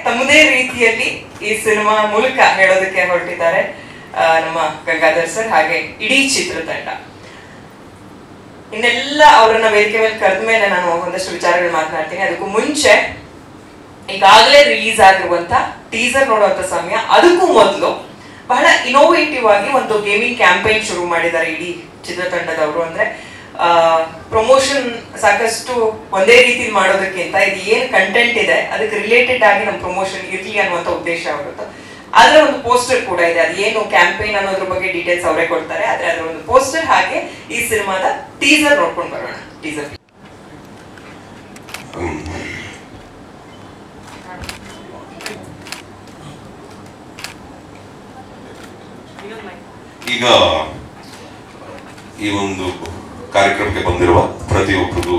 ತಮ್ಮದೇ ರೀತಿಯಲ್ಲಿ ಈ ಸಿನಿಮಾ ಮೂಲಕ ಹೇಳೋದಕ್ಕೆ ಹೊರಟಿದ್ದಾರೆ ನಮ್ಮ ಗಂಗಾಧರ್ ಸರ್ ಹಾಗೆ ಇಡೀ ಚಿತ್ರತಂಡ. ಇನ್ನೆಲ್ಲ ಅವರನ್ನ ವೇದಿಕೆ ಮೇಲೆ ಕರೆದ ಮೇಲೆ ನಾನು ಒಂದಷ್ಟು ವಿಚಾರಗಳು ಮಾತನಾಡ್ತೀನಿ. ಅದಕ್ಕೂ ಮುಂಚೆ ಈಗಾಗಲೇ ರಿಲೀಸ್ ಆಗಿರುವಂತ ಟೀಸರ್ ನೋಡುವಂತ ಸಮಯ, ಅದಕ್ಕೂ ಮೊದಲು ಬಹಳ ಇನೋವೇಟಿವ್ ಆಗಿ ಒಂದು ಗೇಮಿಂಗ್ ಕ್ಯಾಂಪೇನ್ ಶುರು ಮಾಡಿದ್ದಾರೆ ಇಡೀ ಚಿತ್ರತಂಡದವರು. ಅಂದ್ರೆ ಪ್ರಮೋಷನ್ ಸಾಕಷ್ಟು ಒಂದೇ ರೀತಿ ಮಾಡೋದಕ್ಕಿಂತ ಇದು ಏನು ಕಂಟೆಂಟ್ ಇದೆ ಅದಕ್ಕೆ ರಿಲೇಟೆಡ್ ಆಗಿ ನಮ್ಮ ಪ್ರಮೋಷನ್ ಇರ್ಲಿ ಅನ್ನುವಂಥ ಉದ್ದೇಶ ಅವರದ್ದು. ಅದರ ಒಂದು ಪೋಸ್ಟರ್ ಕೂಡ ಇದೆ. ಅದು ಏನು ಕ್ಯಾಂಪೇನ್ ಅನ್ನೋದ್ರ ಬಗ್ಗೆ ಡೀಟೇಲ್ಸ್ ಅವರೇ ಕೊಡ್ತಾರೆ. ಆದ್ರೆ ಅದರ ಒಂದು ಪೋಸ್ಟರ್ ಹಾಗೆ ಈ ಸಿನಿಮಾದ ಟೀಸರ್ ನೋಡ್ಕೊಂಡು ಬರೋಣ. ಟೀಸರ್ ಈಗ ಈ ಒಂದು ಕಾರ್ಯಕ್ರಮಕ್ಕೆ ಬಂದಿರುವ ಪ್ರತಿಯೊಬ್ಬರಿಗೂ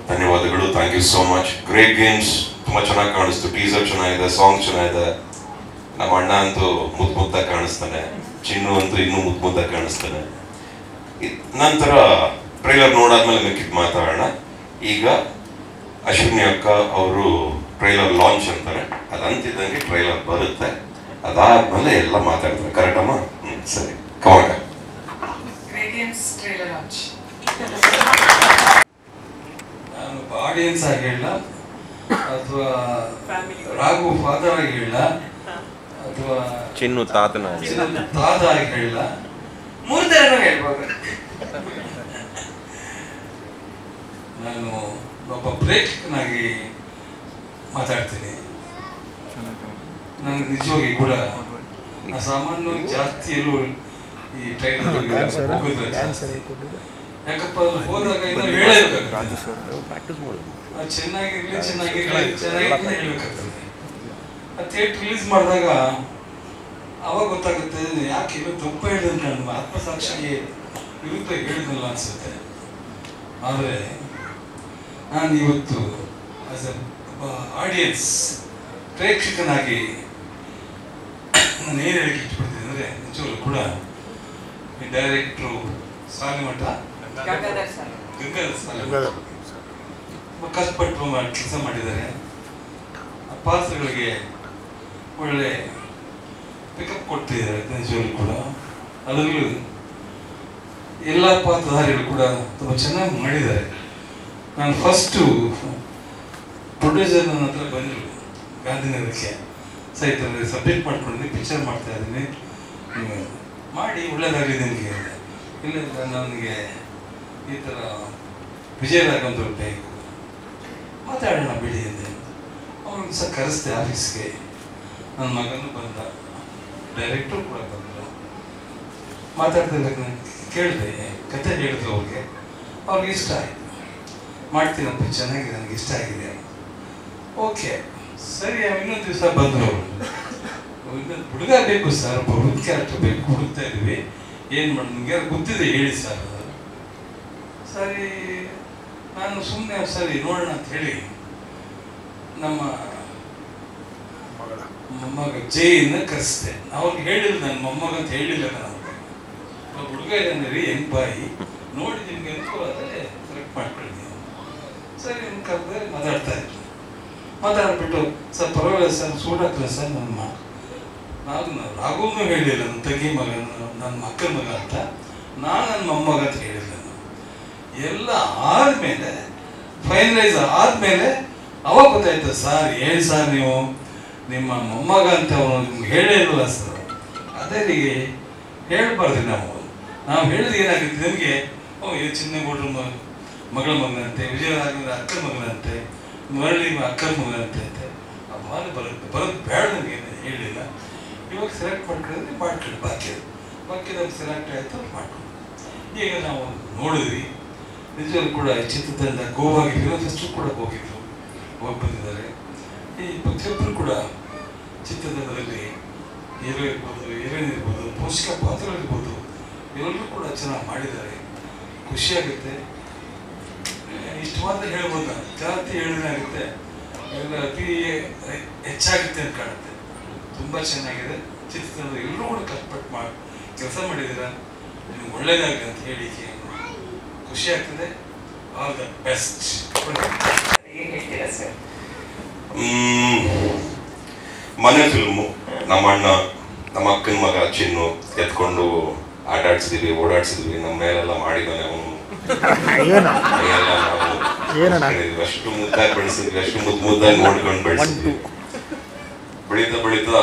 ಧನ್ಯವಾದಗಳು. Thank you so much. Great games, ತುಂಬಾ ಚೆನ್ನಾಗಿ ಕಾಣಿಸ್ತು. ಟೀಸರ್ ಚೆನ್ನಾಗಿದೆ, ಸಾಂಗ್ ಚೆನ್ನಾಗಿದೆ. ನಮ್ಮ ಅಣ್ಣ ಅಂತೂ ಮುದ್ದಾಗಿ ಕಾಣಿಸ್ತಾನೆ, ಚಿನ್ನು ಅಂತೂ ಇನ್ನೂ ಮುದ್ದಾಗಿ ಕಾಣಿಸ್ತಾನೆ. ನಂತರ ಟ್ರೈಲರ್ ನೋಡಾದ್ಮೇಲೆ ಮಿಕ್ಕಿದ್ ಮಾತಾಡೋಣ. ಈಗ ಅಶ್ವಿನಿ ಅಕ್ಕ ಅವರು ಟ್ರೈಲರ್ ಲಾಂಚ್ ಅಂತಾರೆ, ಅದಂತಿದ್ದಂಗೆ ಟ್ರೈಲರ್ ಬರುತ್ತೆ. ಅದಾದ್ಮೇಲೆ ಎಲ್ಲ ಮಾತಾಡ್ತಾರೆ. ಕರೆಕ್ಟ್ ಅಮ್ಮ? ಸರಿ, ಕಮಾಗ. ನಾನು ಆಡಿಯನ್ಸ್ ಆಗಿ ಹೇಳ ಅಥವಾ ರಾಘು ಫಾದರ್ ಆಗಿ ಹೇಳ ಅಥವಾ ಚಿನ್ನು ತಾತನ ತಾತ ಆಗಿ ಹೇಳ, ಮೂರು ತರನೂ ಹೇಳ್ಬೋದು. ನಾನು ಒಬ್ಬ ಪ್ರೇಕ್ಷಕನಾಗಿ ಮಾತಾಡ್ತೀನಿ. ನನಗೆ ನಿಜವಾಗಿ ಕೂಡ ಸಾಮಾನ್ಯವಾಗಿ ಜಾಸ್ತಿ ಎಲ್ಲೂ ಈ ಟ್ರೈಲರ್ ಹೋಗೋದು ಯಾಕಪ್ಪ ಹೋದಾಗ ಚೆನ್ನಾಗಿರ್ಲಿ ಹೇಳ್ಬೇಕಾಗ್ತದೆ. ಆ ಥಿಯೇಟರ್ ರಿಲೀಸ್ ಮಾಡಿದಾಗ ಅವಾಗ ಗೊತ್ತಾಗುತ್ತೆ ಯಾಕೆ ಇನ್ನು ತಪ್ಪ ಹೇಳಿದ್ರೆ ನನ್ನ ಆತ್ಮಸಾಕ್ಷಿಗೆ ವಿರುದ್ಧ ಹೇಳಿದ್ನಲ್ಲ ಅನ್ಸುತ್ತೆ. ಆದರೆ ನಾನು ಇವತ್ತು ಆಸ್ ಎ ಆಡಿಯನ್ಸ್ ಪ್ರೇಕ್ಷಕನಾಗಿ ನಾನು ಏನು ಹೇಳಕ್ಕೆ ಇಷ್ಟಪಡ್ತೀನಿ ಅಂದರೆ, ನಿಜವಾಗ್ಲೂ ಕೂಡ ಈ ಡೈರೆಕ್ಟ್ರು ಸಾಲಿಮಠ ಗಂಗಾಧರ್ ಸರ್ ಕಷ್ಟಪಟ್ಟು ಕೆಲಸ ಮಾಡಿದ್ದಾರೆ. ಆ ಪಾತ್ರಗಳಿಗೆ ಒಳ್ಳೆ ಪಿಕಪ್ ಕೊಡ್ತಿದ್ದಾರೆ. ನಿಜವಾಗ್ಲೂ ಕೂಡ ಅದರಲ್ಲೂ ಎಲ್ಲ ಪಾತ್ರಧಾರಿಗಳು ಕೂಡ ತುಂಬ ಚೆನ್ನಾಗಿ ಮಾಡಿದ್ದಾರೆ. ನಾನು ಫಸ್ಟು ಪ್ರೊಡ್ಯೂಸರ್ ನನ್ನ ಹತ್ರ ಬಂದರು ಗಾಂಧಿನಗರಕ್ಕೆ, ಸಹಿತ ಸಬ್ಮಿಟ್ ಮಾಡ್ಕೊಂಡಿದ್ದೀನಿ, ಪಿಕ್ಚರ್ ಮಾಡ್ತಾ ಇದ್ದೀನಿ, ಮಾಡಿ ಒಳ್ಳೆಯದಾಗಲಿ ನಿಮಗೆ. ಇಲ್ಲ ನನಗೆ ಈ ಥರ ವಿಜಯರಾಘವಂತವ್ರು ಬೇಕು, ಮಾತಾಡೋಣ ಬಿಡಿ ಅಂದೆ. ಅವ್ರಿಗೆ ಸಹ ಕರೆಸ್ದೆ ಆಫೀಸ್ಗೆ. ನನ್ನ ಮಗನೂ ಬಂದ, ಡೈರೆಕ್ಟ್ರು ಕೂಡ ಬಂದರು. ಮಾತಾಡ್ತಿದ್ದಕ್ಕೆ ನಾನು ಕೇಳಿದೆ, ಕತೆ ಹೇಳಿದ್ರು ಅವ್ರಿಗೆ ಇಷ್ಟ ಆಯಿತು. ಮಾಡ್ತೀನಪ್ಪ, ಚೆನ್ನಾಗಿದೆ, ನನಗೆ ಇಷ್ಟ ಆಗಿದೆ. ಓಕೆ ಸರಿ. ಇನ್ನೊಂದು ದಿವಸ ಬಂದರು ಅವರು, ಇನ್ನೊಂದು ಹುಡುಗ ಬೇಕು ಸರ್, ಒಬ್ಬ ಹುಡುಗ ಕ್ಯಾರೆಕ್ಟರ್ ಬೇಕು, ಹುಡುಕ್ತಾ ಇದ್ವಿ, ಏನು ಮಾಡಿ ನಿಮ್ಗೆ ಯಾರು ಗೊತ್ತಿದೆ ಹೇಳಿ ಸರ್. ಸರಿ, ನಾನು ಸುಮ್ಮನೆ ಸರಿ ನೋಡೋಣ ಅಂತ ಹೇಳಿ ನಮ್ಮ ಮೊಮ್ಮಗ ಜೈನ ಕರೆಸಿದೆ. ಅವ್ರಿಗೆ ಹೇಳಿಲ್ಲ, ನನ್ನ ಮೊಮ್ಮಗ ಅಂತ ಹೇಳಿಲ್ಲ. ನಾನು ಹುಡುಗ ಇದ್ದಾನೆ ರೀ, ಹೆಂಗ್ ಬಾಯಿ ನೋಡಿ ನಿಮ್ಗೆ ಅನುಕೂಲ ಆದರೆ ಸೆಲೆಕ್ಟ್ ಮಾಡ್ಕೊಳ್ಳಿ ನೀವು. ಸರಿ ನಿಮ್ಗೆ ಕರೆದ್ರೆ ಮಾತಾಡ್ತಾ ಇದ್ರು. ಮಾತಾಡ್ಬಿಟ್ಟು ಸರ್ ಪರವಾಗಿಲ್ಲ ಸರ್, ಸೂಟ್ ಆಗ್ತದೆ ಸರ್. ನಾನು ರಾಘವನು ಹೇಳಿಲ್ಲ, ನನ್ನ ತಂಗಿ ಮಗ, ನನ್ನ ಮಕ್ಕಳ ಮಗ ಅಂತ. ನನ್ನ ಮೊಮ್ಮಗ ಅಂತ ಹೇಳಿಲ್ಲ. ಎಲ್ಲ ಆದಮೇಲೆ ಫೈನಲೈಸ್ ಆದಮೇಲೆ ಅವಾಗ ಗೊತ್ತಾಯ್ತು, ಸರ್ ಏನು ಸರ್ ನೀವು ನಿಮ್ಮ ಮೊಮ್ಮಗ ಅಂತ ಅವನು ನಿಮ್ಗೆ ಹೇಳೇ ಇರಲ್ಲ ಸರ್. ಅದೇ ರೀ ಹೇಳ್ಬಾರ್ದು. ನಾವು ಹೇಳಿದ್ರೆ ಏನಾಗುತ್ತೆ ನಿಮಗೆ, ಇದು ಚಿನ್ನಗೌಡ್ರ ಮಗಳ ಮಗನಂತೆ, ವಿಜಯರಾಘವೇಂದ್ರ ಅಕ್ಕನ ಮಗನಂತೆ, ಮರಳಿ ಅಕ್ಕನ ಮಗನಂತೆ ಅಂತೆ. ಆ ಮಾತು ಬರೋದು ಬೇಡ ನಮಗೆ ಹೇಳಿಲ್ಲ. ಇವಾಗ ಸೆಲೆಕ್ಟ್ ಮಾಡ್ಕೊಂಡ್ರೆ ಮಾಡ್ಕೊಂಡು ಬಾಕಿ ನಮ್ಗೆ ಸೆಲೆಕ್ಟ್ ಆಯಿತು, ಮಾಡ್ಕೊಂಡು ಈಗ ನಾವು ನೋಡಿದ್ವಿ. ನಿಜವಾಗ್ಲೂ ಕೂಡ ಈ ಚಿತ್ರತಂಡ ಗೋವಾಗೆ ಫಿಲ್ಮ್ ಫೆಸ್ಟಿವಲ್ ಕೂಡ ಹೋಗಿ ಬಂದಿದ್ದಾರೆ. ಈ ಪ್ರತಿಯೊಬ್ಬರು ಕೂಡ ಚಿತ್ರತಂಡದಲ್ಲಿ ಹೀರೋ ಇರ್ಬೋದು, ಹೀರೋಯಿನ್ ಇರ್ಬೋದು, ಪೋಷಕ ಪಾತ್ರಗಳಿರ್ಬೋದು, ಎಲ್ಲರೂ ಕೂಡ ಚೆನ್ನಾಗಿ ಮಾಡಿದ್ದಾರೆ. ಖುಷಿಯಾಗುತ್ತೆ. ಇಷ್ಟು ಮಾತ್ರ ಹೇಳ್ಬೋದು, ನಾನು ಜಾಸ್ತಿ ಹೇಳಿದಾಗುತ್ತೆ, ಎಲ್ಲ ಅತಿ ಹೆಚ್ಚಾಗುತ್ತೆ ಅಂತ ಕಾಣುತ್ತೆ. ತುಂಬ ಚೆನ್ನಾಗಿದೆ ಚಿತ್ರತಂಡ. ಎಲ್ಲರೂ ಕೂಡ ಕಷ್ಟಪಟ್ಟು ಕೆಲಸ ಮಾಡಿದ್ದೀರಾ, ನಿಮ್ಗೆ ಒಳ್ಳೇದಾಗಲಿ ಅಂತ ಹೇಳಿಕೆ ಖುಷಿ ಆಗ್ತದೆ. All the best. ಮನೆ ಫಿಲ್ಮು. ನಮ್ಮ ಅಣ್ಣ ನಮ್ಮ ಅಕ್ಕನ ಮಗ ಚಿನ್ನು ಎತ್ಕೊಂಡು ಆಟ ಆಡ್ಸಿದ್ವಿ, ಓಡಾಡ್ಸಿದ್ವಿ. ನಮ್ಮ ಮೇಲೆಲ್ಲ ಮಾಡಿದ್ದಾನೆ ಅವನು. ಅಷ್ಟು ಮುದ್ದಾಗಿ ಬೆಳೆಸಿದ್ವಿ, ಅಷ್ಟು ಮುದ್ದಾಗಿ ನೋಡ್ಕೊಂಡು ಬೆಳೆಸಿದ್ವಿ. ಬೆಳೀತಾ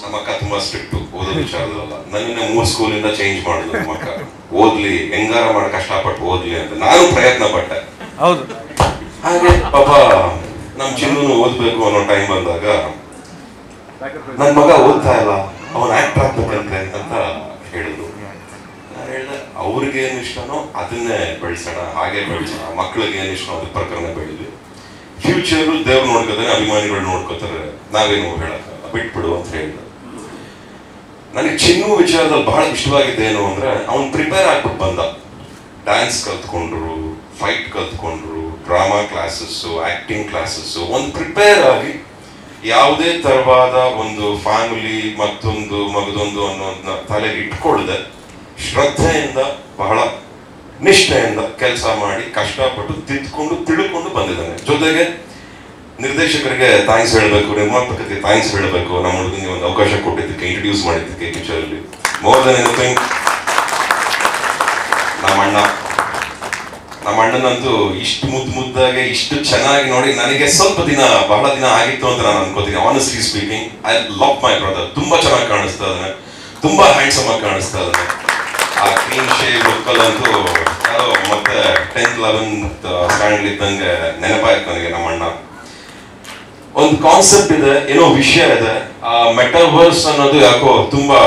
ನಮ್ಮ ಅಕ್ಕ ತುಂಬಾ ಸ್ಟ್ರಿಕ್ಟ್ ಓದೋ ವಿಚಾರದಲ್ಲ. ನನ್ನನ್ನೇ 3 ಸ್ಕೂಲಿಂದ ಚೇಂಜ್ ಮಾಡಿದ್ರು ನಮ್ಮ ಅಕ್ಕ. ಓದ್ಲಿ, ಹೆಂಗಾರ ಮಾಡಿ ಕಷ್ಟಪಟ್ಟು ಓದ್ಲಿ ಅಂತ ನಾನು ಪ್ರಯತ್ನ ಪಟ್ಟೆ. ಹೌದು. ಹಾಗೆ ಪಾಪ ನಮ್ ಚಿನ್ನು ಓದ್ಬೇಕು ಅನ್ನೋ ಟೈಮ್ ಬಂದಾಗ ನನ್ ಮಗ ಓದ್ತಾ ಇಲ್ಲ, ಅವನ್ ಆಕ್ಟರ್ ಆಗ್ಬೇಕಂತೆ ಅಂತ ಹೇಳಿದ್ರು. ನಾನು ಹೇಳ್ದೆ ಅವ್ರಿಗೆ ಏನ್ ಇಷ್ಟನೋ ಅದನ್ನೇ ಬೆಳೆಸೋಣ, ಹಾಗೆ ಬೆಳೆಸೋಣ. ಮಕ್ಳಿಗೆ ಏನ್ ಇಷ್ಟನೋ ಅದ್ರ ಪ್ರಕಾರ ಬೆಳಿದ್ವಿ. ಫ್ಯೂಚರ್ ದೇವ್ರು ನೋಡ್ಕೋತಾರೆ, ಅಭಿಮಾನಿಗಳು ನೋಡ್ಕೋತಾರೆ, ನಾವೇನು ಹೇಳಕ್ಕ ಬಿಟ್ಬಿಡು ಅಂತ ಹೇಳಿದ್ರು. ನನಗೆ ಚಿನ್ನು ವಿಚಾರದಲ್ಲಿ ಬಹಳ ಇಷ್ಟವಾಗಿದ್ದೇನು ಅಂದ್ರೆ ಅವ್ನು ಪ್ರಿಪೇರ್ ಆಗ್ಬಿಟ್ಟು ಬಂದ. ಡ್ಯಾನ್ಸ್ ಕಲ್ತ್ಕೊಂಡ್ರು, ಫೈಟ್ ಕಲ್ತ್ಕೊಂಡ್ರು, ಡ್ರಾಮಾ ಕ್ಲಾಸಸ್, ಆಕ್ಟಿಂಗ್ ಕ್ಲಾಸಸ್, ಒಂದು ಪ್ರಿಪೇರ್ ಆಗಿ ಯಾವುದೇ ತರವಾದ ಒಂದು ಫ್ಯಾಮಿಲಿ ಮತ್ತೊಂದು ಮಗದೊಂದು ಅನ್ನೋದನ್ನ ತಲೆಗೆ ಇಟ್ಕೊಳ್ದೆ ಶ್ರದ್ಧೆಯಿಂದ ಬಹಳ ನಿಷ್ಠೆಯಿಂದ ಕೆಲಸ ಮಾಡಿ ಕಷ್ಟಪಟ್ಟು ತಿದ್ಕೊಂಡು ತಿಳ್ಕೊಂಡು ಬಂದಿದ್ದಾನೆ. ಜೊತೆಗೆ ನಿರ್ದೇಶಕರಿಗೆ ಥ್ಯಾಂಕ್ಸ್ ಹೇಳಬೇಕು, ನಿರ್ಮಾಪಕರಿಗೆ ಥ್ಯಾಂಕ್ಸ್ ಹೇಳಬೇಕು. ನಮ್ಮ ಹುಡುಗನಿಗೆ ಒಂದು ಅವಕಾಶ ಕೊಟ್ಟಿದ್ದಕ್ಕೆ, ಇಂಟ್ರೊಡ್ಯೂಸ್ ಮಾಡಿದ್ದಕ್ಕೆ ಪಿಕ್ಚರ್ ಅಲ್ಲಿ. ಮೋರ್ ದನ್ ಎನಿಥಿಂಗ್ ನಮ್ಮ ಅಣ್ಣನಂತೂ ಇಷ್ಟು ಮುದ್ದಾಗಿ ಇಷ್ಟು ಚೆನ್ನಾಗಿ ನೋಡಿ ನನಗೆ ಸ್ವಲ್ಪ ದಿನ, ಬಹಳ ದಿನ ಆಗಿತ್ತು ಅಂತ ನಾನು ಅನ್ಕೋತೀನಿ. Honestly speaking, I love my brother. ತುಂಬಾ ಚೆನ್ನಾಗಿ ಕಾಣಿಸ್ತಾ ಇದ್ದಾನೆ, ತುಂಬಾ ಹ್ಯಾಂಡ್ಸಮ್ ಆಗಿ ಕಾಣಿಸ್ತಾ ಇದ್ದಾನೆ. ಆ ಕ್ಲೀನ್ ಶೇವ್ ಲುಕ್ಕಲ್ ಅಂತೂ ಮತ್ತೆ 10th 11th ಸ್ಟ್ಯಾಂಡರ್ಡ್ ಇದ್ದಂಗೆ ನೆನಪಾಯ್ತು ನನಗೆ. ನಮ್ಮ ಅಣ್ಣ ಒಂದು ಕಾನ್ಸೆಪ್ಟ್ ಇದೆ, ಏನೋ ವಿಷಯ ಇದೆ. ಆ ಮೆಟಾವರ್ಸ್ ಅನ್ನೋದು ಯಾಕೋ ತುಂಬಾ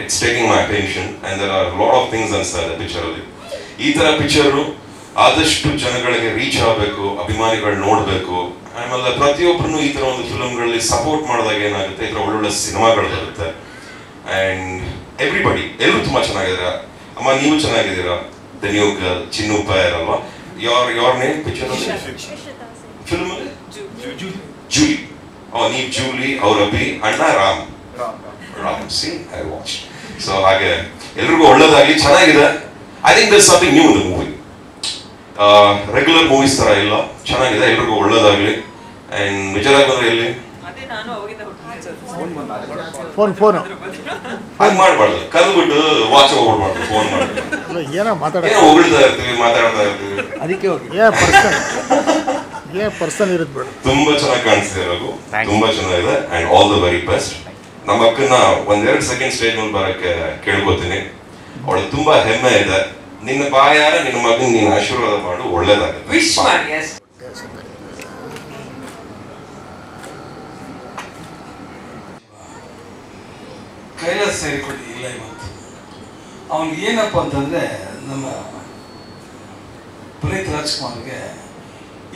it's taking my attention and there are lot of things ಅನ್ಸ್ತಾ ಇದೆ ಪಿಕ್ಚರ್ ಅಲ್ಲಿ. ಈ ತರ ಪಿಕ್ಚರ್ ಆದಷ್ಟು ಜನಗಳಿಗೆ ರೀಚ್ ಆಗಬೇಕು, ಅಭಿಮಾನಿಗಳು ನೋಡ್ಬೇಕು. ಆಮೇಲೆ ಪ್ರತಿಯೊಬ್ಬರು ಈ ತರ ಒಂದು ಫಿಲ್ಮ್ಗಳಲ್ಲಿ ಸಪೋರ್ಟ್ ಮಾಡಿದಾಗ ಏನಾಗುತ್ತೆ, ಈ ತರ ಒಳ್ಳೊಳ್ಳೆ ಸಿನಿಮಾಗಳು ಬರುತ್ತೆ. ಅಂಡ್ ಎವ್ರಿಬಡಿ, ಎಲ್ಲರೂ ತುಂಬಾ ಚೆನ್ನಾಗಿದ್ದೀರಾ. ಅಮ್ಮ ನೀವು ಚೆನ್ನಾಗಿದ್ದೀರಾ. ದ ನ್ಯೂ ಗರ್ಲ್ ಚಿನ್ನು ಪೈರ್ ಅಲ್ವಾ? ಯೋರ್ ನೇಮ್ ಪಿಕ್ಚರ್ ಫಿಲ್ಮ್ ಅಲ್ಲಿ? ಜೂಲಿ. ನೀವು ಜೂಲಿ, ಅವ್ರ ಅಭಿ, ಅಣ್ಣ Ram. See I watch. So ಹಾಗೆ ಎಲ್ರಿಗೂ ಒಳ್ಳೇದಾಗ್ಲಿ, ಚೆನ್ನಾಗಿದೆ. I think there something new in the movie. Regular movies ತರ ಇಲ್ಲ, ಚೆನ್ನಾಗಿದೆ. ಎಲ್ರಿಗೂ ಒಳ್ಳೇದಾಗ್ಲಿ. ಅಂಡ್ ನಿಜವಾಗಿ ಬಂದ್ರೆ ಎಲ್ಲಿ ಹಾಗೆ ಮಾಡ್ಬಾರ್ದು, ಕಲ್ಬಿಟ್ಟು ವಾಚ್ ಹೋಗ್ಬಾರ್ದು, ಫೋನ್ ಮಾಡ್ಬಿಟ್ಟು ಏನೋ ಹೊಗಳ್ತಾ ಇರ್ತೀವಿ, ಮಾತಾಡ್ತಾ ಇರ್ತೀವಿ. ಅದಕ್ಕೆ ಪರ್ಸನ್ ಇರುತ್ತೆ ಬೇಡ. ತುಂಬಾ ಚೆನ್ನಾಗಿ ಕಾಣಿಸ್ತಿದೆ ರಘು, ತುಂಬಾ ಚೆನ್ನಾಗಿದೆ. And all the very best. ನಮ್ಮ ಅಕ್ಕನ 1-2 ಸೆಕೆಂಡ್ ಸ್ಟೇಜ್ ಮೇಲೆ ಬರಕ್ಕೆ ಕೇಳ್ಕೊತೀನಿ. ಅವಳು ತುಂಬಾ ಹೆಮ್ಮೆ ಇದೆ. ನಿನ್ನ ಬಾಯಾರ ನಿನ್ನ ಮಗನ್ ನೀನು ಆಶೀರ್ವಾದ ಮಾಡು, ಒಳ್ಳೇದಾಗುತ್ತೆ. ವಿಶ್ ಮಾಡಿ. ಕೈಲಾಸ ಸೇರಿಕೊಡಿ ಇಲ್ಲ ಇವತ್ತು. ಅವನಿಗೆ ಏನಪ್ಪ ಅಂತಂದ್ರೆ, ನಮ್ಮ ಪುನೀತ್ ರಾಜ್ಕುಮಾರ್ಗೆ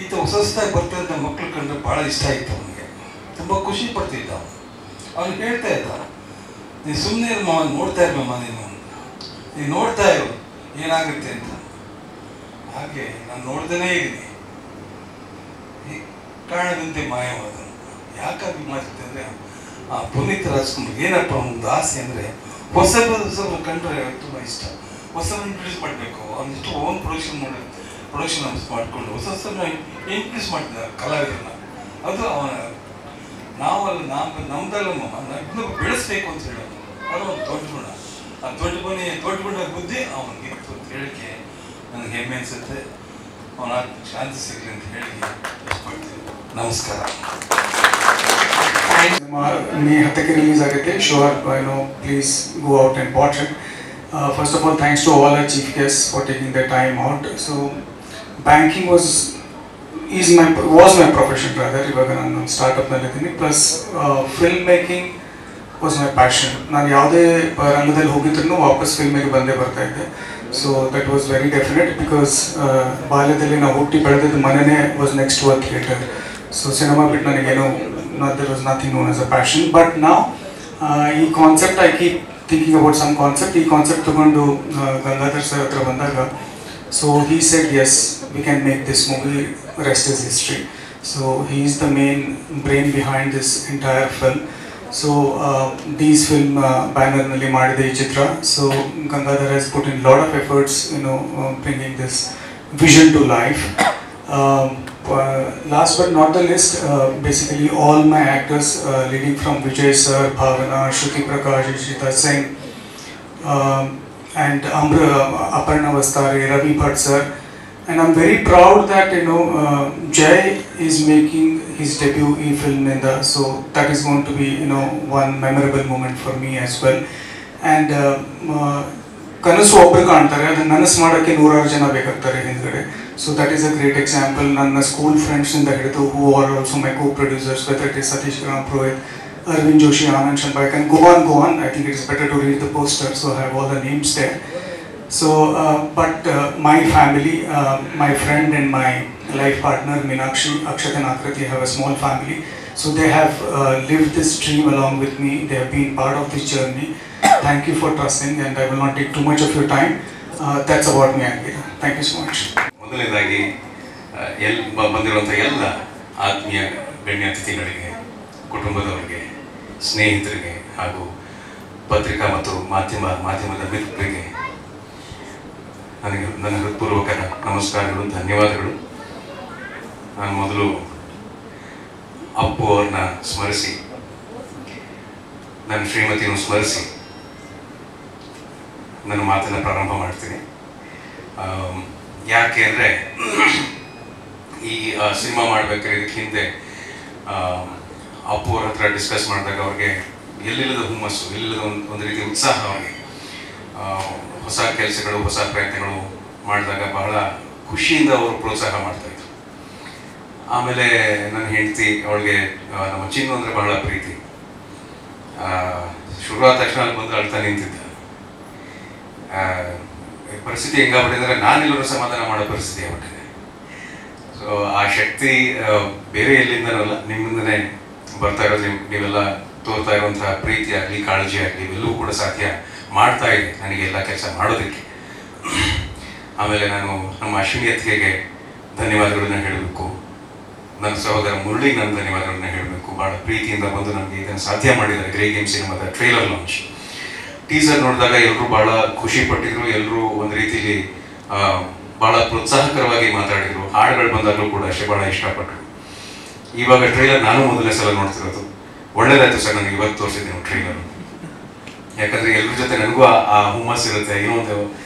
ಈತ ಹೊಸದಾಗಿ ಬರ್ತಿದ್ದ ಮಕ್ಕಳು ಕಂಡ್ರೆ ಭಾಳ ಇಷ್ಟ ಆಯಿತು. ಅವನಿಗೆ ತುಂಬ ಖುಷಿ ಪಡ್ತಿದ್ದ. ಅವನು ಹೇಳ್ತಾ ಇದ್ದ, ನೀನು ಸುಮ್ಮನೆ ನೋಡ್ತಾ ಇರ್ಬಮ್ಮ, ನೀನು ನೋಡ್ತಾ ಇರು ಏನಾಗುತ್ತೆ ಅಂತ. ಹಾಗೆ ನಾನು ನೋಡ್ದೇ ಇದ್ದೀನಿ. ಕಾಣದಂತೆ ಮಾಯವಾದ. ಯಾಕಾಗಿ ಮಾತಾಡ್ತೆ ಅಂದರೆ, ಆ ಪುನೀತ್ ರಾಜ್ಕುಮಾರ್ ಏನಪ್ಪ ಒಂದು ಆಸೆ ಅಂದರೆ, ಹೊಸಬ್ರು ಕಂಡ್ರೆ ತುಂಬ ಇಷ್ಟ. ಹೊಸಬ್ರು ಇಂಟ್ರೊಡ್ಯೂಸ್ ಮಾಡಬೇಕು. ಅವನಿಷ್ಟು ಓನ್ ಪ್ರೊಡಕ್ಷನ್ ಮಾಡಿಕೊಂಡು ಹೊಸಬ್ರನ್ನ ಇಂಟ್ರೊಡ್ಯೂಸ್ ಮಾಡ್ತಿದ್ದಾರೆ ಕಲಾವಿದರನ್ನ. ಅದು ಅವನ ನಾವಲ್ಲ, ನಮ್ದಲ್ಲ, ಇನ್ನೊಬ್ಬ ಬೆಳೆಸ್ಬೇಕು ಅಂತ ಹೇಳೋದು. ಅದು ಒಂದು ದೊಡ್ಡ ಗುಣ. ಆ ದೊಡ್ಡ ಗುಣ ಬುದ್ಧಿ ಅವನಿಗೆ ಇತ್ತು ಅಂತ ಹೇಳಿಕೆ ನನಗೆ ಹೆಮ್ಮೆ ಅನಿಸುತ್ತೆ. ಅವನ ಶಾಂತಿ ಸಿಗಲಿ ಅಂತ ಹೇಳಿ ಇಷ್ಟಪಡ್ತೀನಿ. ನಮಸ್ಕಾರ. May hattake release agate. Sure, please go out and watch it. First of all, thanks to all our chief guests for taking their time out. So, banking was my profession rather. Ivaga nanu startup nalli idini. Plus, filmmaking was my passion. Nanu yavade rangadalli hogidrunu vapas film ge bande barta idde. So that was very definite because ಬಾಲ್ಯದಲ್ಲಿ ನಾವು ಹುಟ್ಟಿ ಬೆಳೆದಿದ್ದ ಮನೆನೇ was next to a theatre. So cinema bit ನನಗೇನು there was nothing known as a passion. But now ಈ concept I keep thinking about some concept. ಈ concept ತಗೊಂಡು Gangadhar sir ಹತ್ರ ಬಂದಾಗ, so he said yes, we can make this movie, rest is history. So he is the main brain behind this entire film. So these film banner nalli madide ee chitra. So Gangadhar has put in lot of efforts, bringing this vision to life. Last but not the least, basically all my actors, leading from Vijay sir, Bhavana, Shruti Prakash, Ishita Singh, and Aparna Vastare, Ravi Bhatt sir. And I'm very proud that Jai is making his debut film in the, so that is going to be one memorable moment for me as well. And ಕನಸು ಒಬ್ರು ಕಾಣ್ತಾರೆ, ಅದನ್ನ ನನಸು ಮಾಡೋಕ್ಕೆ 100 ಜನ ಬೇಕಾಗ್ತಾರೆ ಹಿಂದ್ಗಡೆ. So that is a great example. ನನ್ನ ಸ್ಕೂಲ್ ಫ್ರೆಂಡ್ಸಿಂದ ಹಿಡಿದು who are also my co producers, whether it is Satish Gram Purohit, Arvind Joshi, Anand Shanbhai, I can go on. I think it is better to read the poster, so I have all the names there. So, but my family, my friend and my life partner Meenakshi, Akshat and Akriti have a small family. So they have lived this dream along with me. They have been part of this journey. Thank you for trusting, and I will not take too much of your time. That's about me, Ankita. Thank you so much. ಮೊದಲನೇದಾಗಿ ಬಂದಿರುವಂಥ ಎಲ್ಲ ಆತ್ಮೀಯ ಗಣ್ಯ ಅತಿಥಿಗಳಿಗೆ, ಕುಟುಂಬದವರಿಗೆ, ಸ್ನೇಹಿತರಿಗೆ ಹಾಗೂ ಪತ್ರಿಕಾ ಮತ್ತು ಮಾಧ್ಯಮದ ಮಿತ್ರರಿಗೆ ನನ್ನ ಹೃತ್ಪೂರ್ವಕ ನಮಸ್ಕಾರಗಳು, ಧನ್ಯವಾದಗಳು. ನಾನು ಮೊದಲು ಅಪ್ಪು ಅವ್ರನ್ನ ಸ್ಮರಿಸಿ, ನನ್ನ ಶ್ರೀಮತಿಯನ್ನು ಸ್ಮರಿಸಿ ನನ್ನ ಮಾತನ್ನು ಪ್ರಾರಂಭ ಮಾಡ್ತೀನಿ. ಯಾಕೆ ಅಂದರೆ ಈ ಸಿನಿಮಾ ಮಾಡಬೇಕಾದ್ರೆ ಇದಕ್ಕೆ ಹಿಂದೆ ಅಪ್ಪು ಅವ್ರ ಹತ್ರ ಡಿಸ್ಕಸ್ ಮಾಡಿದಾಗ ಅವ್ರಿಗೆ ಎಲ್ಲಿಲ್ಲದ ಹುಮ್ಮಸ್ಸು, ಎಲ್ಲಿಲ್ಲದ ಒಂದು ರೀತಿಯ ಉತ್ಸಾಹ ಅವ್ರಿಗೆ. ಹೊಸ ಕೆಲಸಗಳು, ಹೊಸ ಪ್ರಯತ್ನಗಳು ಮಾಡಿದಾಗ ಬಹಳ ಖುಷಿಯಿಂದ ಅವರು ಪ್ರೋತ್ಸಾಹ ಮಾಡ್ತಾಯಿದ್ರು. ಆಮೇಲೆ ನನ್ನ ಹೆಂಡತಿ, ಅವಳಿಗೆ ನಮ್ಮ ಚಿನ್ನು ಅಂದರೆ ಬಹಳ ಪ್ರೀತಿ. ಶುರುವಾದ ತಕ್ಷಣ ಅಲ್ಲಿ ಬಂದು ಅಳ್ತಾ ನಿಂತಿದ್ದ. ಪರಿಸ್ಥಿತಿ ಹೆಂಗಾಗ್ಬಿಟ್ಟಿದ್ರೆ ನಾನೆಲ್ಲರೂ ಸಮಾಧಾನ ಮಾಡೋ ಪರಿಸ್ಥಿತಿ ಆಗ್ಬಿಟ್ಟಿದೆ. ಸೊ ಆ ಶಕ್ತಿ ಬೇರೆ ಎಲ್ಲಿಂದನಲ್ಲ, ನಿಮ್ಮಿಂದನೇ ಬರ್ತಾ ಇರೋದು. ನೀವೆಲ್ಲ ತೋರ್ತಾ ಇರುವಂತಹ ಪ್ರೀತಿ ಆಗಲಿ, ಕಾಳಜಿ ಆಗಲಿ, ಇವೆಲ್ಲವೂ ಕೂಡ ಸಾಧ್ಯ ಮಾಡ್ತಾ ಇದೆ ನನಗೆ ಎಲ್ಲ ಕೆಲಸ ಮಾಡೋದಕ್ಕೆ. ಆಮೇಲೆ ನಾನು ನಮ್ಮ ಅಶ್ವಿನಿ ಅತ್ತಿಗೆಗೆ ಧನ್ಯವಾದಗಳನ್ನ ಹೇಳಬೇಕು, ನನ್ನ ಸಹೋದರ ಮುರಳಿಗೆ ನನ್ನ ಧನ್ಯವಾದಗಳನ್ನ ಹೇಳಬೇಕು. ಭಾಳ ಪ್ರೀತಿಯಿಂದ ಬಂದು ನಮಗೆ ಇದನ್ನು ಸಾಧ್ಯ ಮಾಡಿದ್ದಾರೆ. ಗ್ರೇ ಗೇಮ್ ಸಿನಿಮಾದ ಟ್ರೈಲರ್ ಲಾಂಚ್, ಟೀಸರ್ ನೋಡಿದಾಗ ಎಲ್ಲರೂ ಭಾಳ ಖುಷಿ ಪಟ್ಟಿದ್ರು. ಎಲ್ಲರೂ ಒಂದು ರೀತಿಲಿ ಭಾಳ ಪ್ರೋತ್ಸಾಹಕರವಾಗಿ ಮಾತಾಡಿದರು. ಹಾಡುಗಳು ಬಂದಾಗಲೂ ಕೂಡ ಅಷ್ಟೇ ಭಾಳ ಇಷ್ಟಪಟ್ಟರು. ಇವಾಗ ಟ್ರೈಲರ್ ನಾನು ಮೊದಲನೇ ಸಲ ನೋಡ್ತಿರೋದು. ಒಳ್ಳೇದಾಯ್ತು ಸರ್, ನನಗೆ ಇವತ್ತು ತೋರಿಸಿದ್ದೀನಿ ಟ್ರೈಲರ್. ಯಾಕಂದರೆ ಎಲ್ಲರ ಜೊತೆ ನನಗೂ ಆ ಹುಮ್ಮಸ್ ಇರುತ್ತೆ, ಏನೋ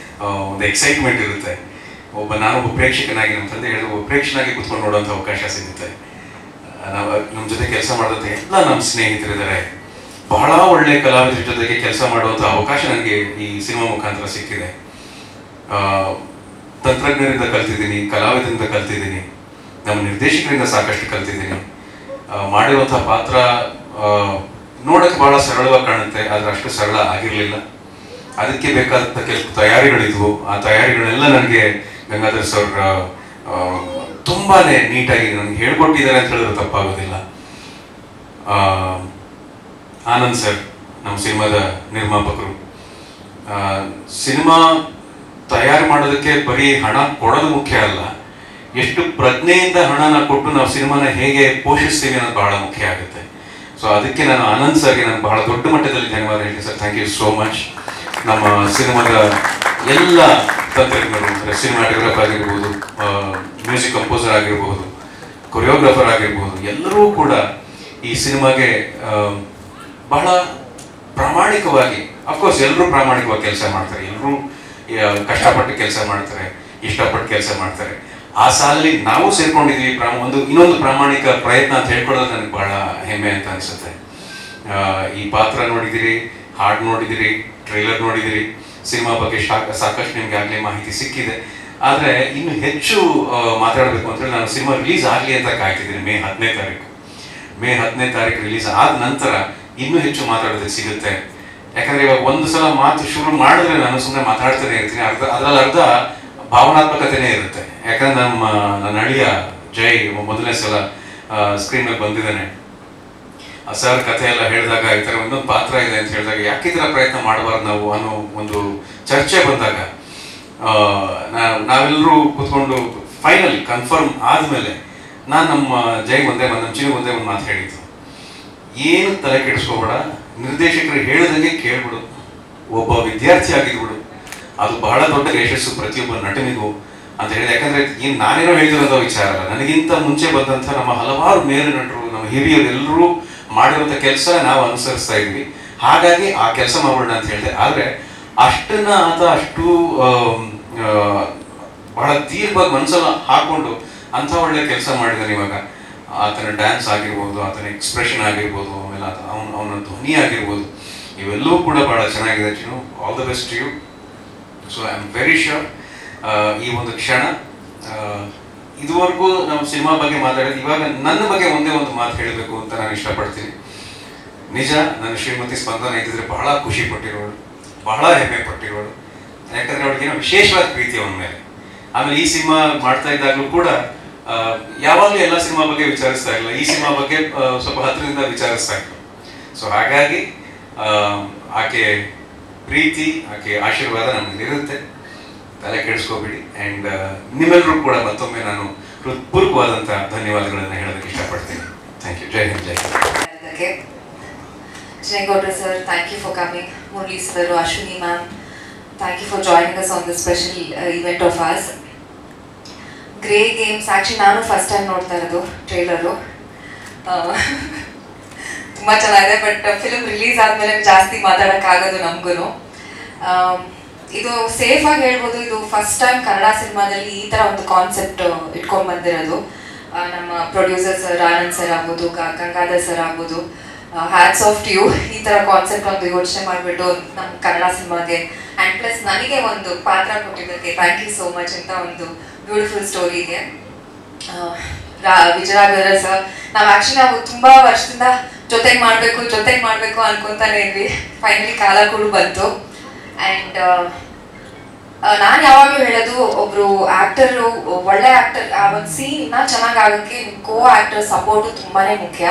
ಒಂದು ಎಕ್ಸೈಟ್ಮೆಂಟ್ ಇರುತ್ತೆ. ನಾನೊಬ್ಬ ಪ್ರೇಕ್ಷಕನಾಗಿ, ನಮ್ಮ ತಂದೆ ಹೇಳಿದ ಒಬ್ಬ ಪ್ರೇಕ್ಷಕನಾಗಿ ಕುತ್ಕೊಂಡು ನೋಡೋಂಥ ಅವಕಾಶ ಸಿಗುತ್ತೆ. ನಮ್ಮ ಜೊತೆ ಕೆಲಸ ಮಾಡಿದಂಥ ಎಲ್ಲ ನಮ್ಮ ಸ್ನೇಹಿತರಿದ್ದಾರೆ. ಬಹಳ ಒಳ್ಳೆಯ ಕಲಾವಿದರ ಜೊತೆಗೆ ಕೆಲಸ ಮಾಡುವಂಥ ಅವಕಾಶ ನನಗೆ ಈ ಸಿನಿಮಾ ಮುಖಾಂತರ ಸಿಕ್ಕಿದೆ. ತಂತ್ರಜ್ಞರಿಂದ ಕಲ್ತಿದ್ದೀನಿ, ಕಲಾವಿದರಿಂದ ಕಲ್ತಿದ್ದೀನಿ, ನಮ್ಮ ನಿರ್ದೇಶಕರಿಂದ ಸಾಕಷ್ಟು ಕಲ್ತಿದ್ದೀನಿ. ಮಾಡಿರುವಂಥ ಪಾತ್ರ ನೋಡೋಕ್ಕೆ ಭಾಳ ಸರಳವಾಗಿ ಕಾಣುತ್ತೆ, ಆದರೆ ಅಷ್ಟು ಸರಳ ಆಗಿರಲಿಲ್ಲ. ಅದಕ್ಕೆ ಬೇಕಾದಂಥ ಕೆಲವು ತಯಾರಿಗಳಿದ್ವು. ಆ ತಯಾರಿಗಳೆಲ್ಲ ನನಗೆ ಗಂಗಾಧರ್ ಸರ್ ತುಂಬಾ ನೀಟಾಗಿ ನನಗೆ ಹೇಳ್ಕೊಟ್ಟಿದ್ದಾರೆ ಅಂತ ಹೇಳಿದ್ರೆ ತಪ್ಪಾಗೋದಿಲ್ಲ. ಆನಂದ್ ಸರ್, ನಮ್ಮ ಸಿನಿಮಾದ ನಿರ್ಮಾಪಕರು, ಸಿನಿಮಾ ತಯಾರು ಮಾಡೋದಕ್ಕೆ ಬರೀ ಹಣ ಕೊಡೋದು ಮುಖ್ಯ ಅಲ್ಲ, ಎಷ್ಟು ಪ್ರಜ್ಞೆಯಿಂದ ಹಣನ ಕೊಟ್ಟು ನಾವು ಸಿನಿಮಾನ ಹೇಗೆ ಪೋಷಿಸ್ತೀವಿ ಅನ್ನೋದು ಬಹಳ ಮುಖ್ಯ ಆಗುತ್ತೆ. ಸೊ ಅದಕ್ಕೆ ನಾನು ಆನಂದ್ ಸರ್ಗೆ ನಾನು ಬಹಳ ದೊಡ್ಡ ಮಟ್ಟದಲ್ಲಿ ಧನ್ಯವಾದ ಹೇಳ್ತೀನಿ sir. Thank you so much. ನಮ್ಮ ಸಿನಿಮಾದ ಎಲ್ಲ ತಂತ್ರಜ್ಞರು, ಅಂದರೆ ಸಿನಿಮಾಟೋಗ್ರಾಫರ್ ಆಗಿರ್ಬೋದು, ಮ್ಯೂಸಿಕ್ ಕಂಪೋಸರ್ ಆಗಿರ್ಬೋದು, ಕೊರಿಯೋಗ್ರಾಫರ್ ಆಗಿರ್ಬೋದು, ಎಲ್ಲರೂ ಕೂಡ ಈ ಸಿನಿಮಾಗೆ ಬಹಳ ಪ್ರಾಮಾಣಿಕವಾಗಿ, ಅಫ್ಕೋರ್ಸ್ ಎಲ್ಲರೂ ಪ್ರಾಮಾಣಿಕವಾಗಿ ಕೆಲಸ ಮಾಡ್ತಾರೆ, ಎಲ್ಲರೂ ಕಷ್ಟಪಟ್ಟು ಕೆಲಸ ಮಾಡ್ತಾರೆ, ಇಷ್ಟಪಟ್ಟು ಕೆಲಸ ಮಾಡ್ತಾರೆ. ಆ ಸಾಲಲ್ಲಿ ನಾವು ಸೇರ್ಕೊಂಡಿದ್ವಿ. ಇನ್ನೊಂದು ಪ್ರಾಮಾಣಿಕ ಪ್ರಯತ್ನ ಅಂತ ಹೇಳ್ಕೊಳ್ಳೋದು ನನಗೆ ಬಹಳ ಹೆಮ್ಮೆ ಅಂತ ಅನಿಸುತ್ತೆ. ಈ ಪಾತ್ರ ನೋಡಿದಿರಿ, ಹಾಡು ನೋಡಿದಿರಿ, ಟ್ರೈಲರ್ ನೋಡಿದಿರಿ, ಸಿನಿಮಾ ಬಗ್ಗೆ ಸಾಕಷ್ಟು ನಿಮ್ಗೆ ಆಗಲೇ ಮಾಹಿತಿ ಸಿಕ್ಕಿದೆ. ಆದರೆ ಇನ್ನು ಹೆಚ್ಚು ಮಾತಾಡಬೇಕು ಅಂತೇಳಿ ನಾನು ಸಿನಿಮಾ ರಿಲೀಸ್ ಆಗಲಿ ಅಂತ ಕಾಯ್ತಿದ್ದೀನಿ. ಮೇ 10ನೇ ತಾರೀಕು ರಿಲೀಸ್ ಆದ ನಂತರ ಇನ್ನೂ ಹೆಚ್ಚು ಮಾತಾಡೋದಕ್ಕೆ ಸಿಗುತ್ತೆ. ಯಾಕಂದರೆ ಇವಾಗ ಒಂದು ಸಲ ಮಾತು ಶುರು ಮಾಡಿದ್ರೆ ನಾನು ಸುಮ್ಮನೆ ಮಾತಾಡ್ತಾನೆ ಇರ್ತೀನಿ, ಅದರಲ್ಲಿ ಅರ್ಧ ಭಾವನಾತ್ಮಕತೆನೇ ಇರುತ್ತೆ. ಯಾಕಂದ್ರೆ ನನ್ನ ಅಳಿಯ ಜೈ ಮೊದಲನೇ ಸಲ ಸ್ಕ್ರೀನ್ ಮೇಲೆ ಬಂದಿದ್ದಾನೆ. ಸರ್ ಕಥೆ ಎಲ್ಲ ಹೇಳಿದಾಗ ಈ ಥರ ಒಂದೊಂದು ಪಾತ್ರ ಇದೆ ಅಂತ ಹೇಳಿದಾಗ ಯಾಕೆ ಈ ಥರ ಪ್ರಯತ್ನ ಮಾಡಬಾರ್ದು ನಾವು ಅನ್ನೋ ಒಂದು ಚರ್ಚೆ ಬಂದಾಗ ನಾವೆಲ್ಲರೂ ಕೂತ್ಕೊಂಡು ಫೈನಲ್ ಕನ್ಫರ್ಮ್ ಆದಮೇಲೆ ನಾನು ನಮ್ಮ ಜೈ ನಮ್ಮ ಚಿನ್ನು ಒಂದೇ ಒಂದು ಮಾತು ಹೇಳಿದ್ದು, ಏನು ತಲೆ ಕೆಡಿಸ್ಕೋಬೇಡ, ನಿರ್ದೇಶಕರು ಹೇಳಿದಂಗೆ ಕೇಳ್ಬಿಡು, ಒಬ್ಬ ವಿದ್ಯಾರ್ಥಿ ಆಗಿದ್ಬಿಡು, ಅದು ಬಹಳ ದೊಡ್ಡ ಯಶಸ್ಸು ಪ್ರತಿಯೊಬ್ಬ ನಟನಿಗೂ ಅಂತ ಹೇಳಿದೆ. ಯಾಕಂದ್ರೆ ಏನು ನಾನೇನೋ ಹೇಳ್ತಿರೋಂಥ ವಿಚಾರ ಅಲ್ಲ, ನನಗಿಂತ ಮುಂಚೆ ಬಂದಂಥ ನಮ್ಮ ಹಲವಾರು ಮೇರು ನಟರು, ನಮ್ಮ ಹಿರಿಯರು ಎಲ್ಲರೂ ಮಾಡಿರುವಂಥ ಕೆಲಸ ನಾವು ಅನುಸರಿಸ್ತಾ ಇದ್ವಿ. ಹಾಗಾಗಿ ಆ ಕೆಲಸ ಮಾಡೋಣ ಅಂತ ಹೇಳಿದೆ. ಆದರೆ ಅಷ್ಟನ್ನ ಆತ ಅಷ್ಟು ಬಹಳ ದೀರ್ಘವಾಗಿ ಮನಸ್ಸಲ್ಲಿ ಹಾಕೊಂಡು ಅಂಥ ಒಳ್ಳೆ ಕೆಲಸ ಮಾಡಿದ್ದಾನೆ. ಇವಾಗ ಆತನ ಡ್ಯಾನ್ಸ್ ಆಗಿರ್ಬೋದು, ಆತನ ಎಕ್ಸ್ಪ್ರೆಷನ್ ಆಗಿರ್ಬೋದು, ಆಮೇಲೆ ಅವನ ಧ್ವನಿ ಆಗಿರ್ಬೋದು, ಇವೆಲ್ಲವೂ ಕೂಡ ಬಹಳ ಚೆನ್ನಾಗಿದೆ. All the best you. So I am very sure ಈ ಒಂದು ಕ್ಷಣ ಇದುವರೆಗೂ ನಾವು ಸಿನಿಮಾ ಬಗ್ಗೆ ಮಾತಾಡಿದ್ದು, ಇವಾಗ ನನ್ನ ಬಗ್ಗೆ ಒಂದೇ ಒಂದು ಮಾತು ಹೇಳಬೇಕು ಅಂತ ನಾನು ಇಷ್ಟಪಡ್ತೀನಿ. ನಿಜ, ನನ್ನ ಶ್ರೀಮತಿ ಸ್ಪಂದನ ಇದ್ದಿದ್ರೆ ಬಹಳ ಖುಷಿ ಪಟ್ಟಿರೋಳು, ಬಹಳ ಹೆಮ್ಮೆ ಪಟ್ಟಿರೋಳು. ಯಾಕಂದ್ರೆ ಅವಳಿಗೇನೋ ವಿಶೇಷವಾದ ಪ್ರೀತಿ ಅವನ ಮೇಲೆ. ಆಮೇಲೆ ಈ ಸಿನಿಮಾ ಮಾಡ್ತಾ ಇದ್ದಾಗಲೂ ಕೂಡ ಯಾವಾಗಲೂ ಎಲ್ಲ ಸಿನಿಮಾ ಬಗ್ಗೆ ವಿಚಾರಿಸ್ತಾ ಇಲ್ಲ, ಈ ಸಿನಿಮಾ ಬಗ್ಗೆ ಸ್ವಲ್ಪ ಹತ್ತಿರದಿಂದ ವಿಚಾರಿಸ್ತಾ ಇತ್ತು. ಸೊ ಹಾಗಾಗಿ ಆಕೆ ಪ್ರೀತಿ, ಆಕೆ ಆಶೀರ್ವಾದ ನಮಗಿರುತ್ತೆ, ತಲೆ ಕೆಡಿಸ್ಕೋಬೇಡಿ. ಆ್ಯಂಡ್ ನಿಮ್ಮೆಲ್ಲರೂ ಕೂಡ ಮತ್ತೊಮ್ಮೆ ನಾನು ಹೃತ್ಪೂರ್ವಕವಾದಂಥ ಧನ್ಯವಾದಗಳನ್ನು ಹೇಳೋದಕ್ಕೆ ಇಷ್ಟಪಡ್ತೀನಿ. Thank you. ಜೈ ಹಿಂದ್. ಜೈ Hind. Jayagowda sir, thank you for coming. Murli sir, Ashwini ma'am, thank you for joining us on this special event of ours. Grey Games, actually ನಾನು ಫಸ್ಟ್ ಟೈಮ್ ನೋಡ್ತಾ ಇರೋದು ಟ್ರೇಲರು. ತುಂಬ ಚೆನ್ನಾಗಿದೆ, ಬಟ್ ಫಿಲ್ಮ್ ರಿಲೀಸ್ ಆದಮೇಲೆ ಜಾಸ್ತಿ ಮಾತಾಡೋಕ್ಕಾಗೋದು ನಮಗೂ. ಇದು ಸೇಫ್ ಆಗಿ ಹೇಳ್ಬೋದು, ಇದು ಫಸ್ಟ್ ಟೈಮ್ ಕನ್ನಡ ಸಿನಿಮಾದಲ್ಲಿ ಈ ಥರ ಒಂದು ಕಾನ್ಸೆಪ್ಟ್ ಇಟ್ಕೊಂಡು ಬಂದಿರೋದು. ನಮ್ಮ ಪ್ರೊಡ್ಯೂಸರ್ ಸರ್ ಆನಂದ್ ಸರ್ ಆಗ್ಬೋದು, ಗಂಗಾಧರ್ ಸರ್ ಆಗ್ಬೋದು, ಹ್ಯಾಟ್ಸ್ ಆಫ್ ಟು ಯು. ಈ ಥರ ಕಾನ್ಸೆಪ್ಟ್ ಒಂದು ಯೋಚನೆ ಮಾಡಿಬಿಟ್ಟು ನಮ್ಮ ಕನ್ನಡ ಸಿನಿಮಾಗೆ ಆ್ಯಂಡ್ ಪ್ಲಸ್ ನನಗೆ ಒಂದು ಪಾತ್ರ ಕೊಟ್ಟಿದ್ದಕ್ಕೆ ಥ್ಯಾಂಕ್ ಯು ಸೋ ಮಚ್ ಅಂತ ಒಂದು ಬ್ಯೂಟಿಫುಲ್ ಸ್ಟೋರಿಗೆ. ವಿಜಯರಾಘವೇಂದ್ರ ಸರ್, ನಾವು ತುಂಬ ವರ್ಷದಿಂದ ಜೊತೆಗೆ ಮಾಡಬೇಕು ಅನ್ಕೊತಾನೆ ಇದ್ವಿ. ಫೈನಲಿ ಕಾಲ ಕೂಡ ಬಂತು. ಆ್ಯಂಡ್ ನಾನು ಯಾವಾಗಲೂ ಹೇಳೋದು, ಒಬ್ಬರು ಆ್ಯಕ್ಟರು, ಒಳ್ಳೆ ಆ್ಯಕ್ಟರ್, ಆ ಒಂದು ಸೀನ್ ಇನ್ನೂ ಚೆನ್ನಾಗಿ ಆಗೋಕ್ಕೆ ನಿಮ್ಮ ಕೋ ಆ್ಯಕ್ಟರ್ ಸಪೋರ್ಟು ತುಂಬಾ ಮುಖ್ಯ.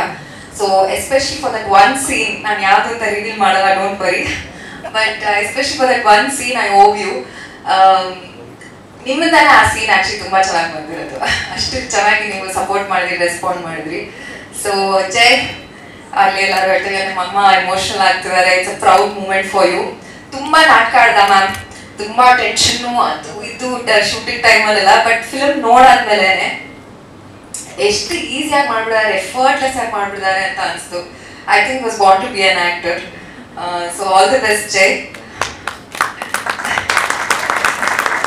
So especially for that one scene, ನಾನು ಯಾವುದು ಅಂತ ರಿವೀಲ್ ಮಾಡಲ್ಲ, don't worry, but especially for that one scene I owe you. ನಿಮ್ಮಿಂದಾನೆ ಆ ಸೀನ್ ಆ್ಯಕ್ಚುಲಿ ತುಂಬ ಚೆನ್ನಾಗಿ ಬಂದಿರೋದು. ಅಷ್ಟು ಚೆನ್ನಾಗಿ ನೀವು ಸಪೋರ್ಟ್ ಮಾಡಿದ್ರಿ, ರೆಸ್ಪಾಂಡ್ ಮಾಡಿದ್ರಿ. ಸೊ ಜೈ, ಅಲ್ಲಿ ಎಲ್ಲರೂ ಹೇಳ್ತೀವಿ, ನಮ್ಮ ಅಮ್ಮ ಎಮೋಷನಲ್ ಆಗ್ತಿದ್ದಾರೆ. It's a proud moment for you. ತುಂಬ ನಾಟಕ ಆಡ್ದ ಮ್ಯಾಮ್, ತುಂಬ ಟೆನ್ಷನ್ನು ಅದು ಇದು ಶೂಟಿಂಗ್ ಟೈಮಲ್ಲೆಲ್ಲ, ಬಟ್ ಫಿಲ್ಮ್ ನೋಡಾದ್ಮೇಲೆ ಎಷ್ಟು ಈಸಿಯಾಗಿ ಮಾಡ್ಬಿಡ್ತಾರೆ, ಎಫರ್ಟ್ಲೆಸ್ ಆಗಿ ಮಾಡ್ಬಿಡ್ತಾರೆ ಅಂತ ಅನಿಸ್ತು. I think was want to be an actor. So all the best Jai.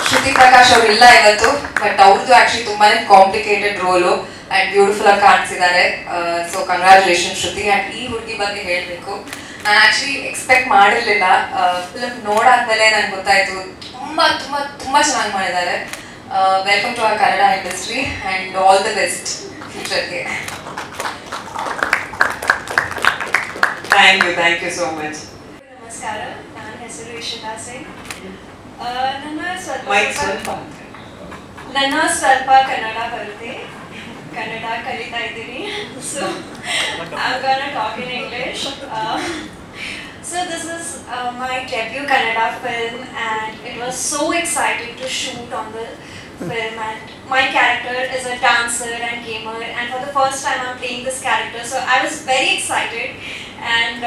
Shruti Prakash ಅವ್ರು ಇಲ್ಲ ಇವತ್ತು, ಬಟ್ ಅವ್ರದ್ದು ಆ್ಯಕ್ಚುಲಿ ತುಂಬಾ ಕಾಂಪ್ಲಿಕೇಟೆಡ್ ರೋಲು ಆ್ಯಂಡ್ ಬ್ಯೂಟಿಫುಲ್ ಆಗಿ ಕಾಣಿಸಿದ್ದಾರೆ. So congratulation Shruti. ಆ್ಯಂಡ್ ಈ ಹುಡುಗಿ ಬಗ್ಗೆ ಹೇಳಬೇಕು, ನಾನು ಆ್ಯಕ್ಚುಲಿ ಎಕ್ಸ್ಪೆಕ್ಟ್ ಮಾಡಿರಲಿಲ್ಲ. ಫಿಲ್ಮ್ ನೋಡಾದ್ಮೇಲೆ ನನಗೆ ಗೊತ್ತಾಯಿತು, ತುಂಬ ತುಂಬ ತುಂಬ ಚೆನ್ನಾಗಿ ಮಾಡಿದ್ದಾರೆ. Welcome to our Kannada industry and all the best ಫ್ಯೂಚರ್ಗೆ. Thank you so much. ನಮಸ್ಕಾರ, ನನ್ನ ಹೆಸರು ಇಶಿತಾ ಸಿಂಗ್. ನನ್ನ ಸ್ವಲ್ಪ ಕನ್ನಡ ಬರುತ್ತೆ, ಕನ್ನಡ ಕಲಿತಾ ಇದ್ದೀನಿ. So I'm gonna talk in English. So this is my debut Kannada film, and it was so exciting to shoot on the film. And my character is a dancer and gamer, and for the first time I'm playing this character, so I was very excited. And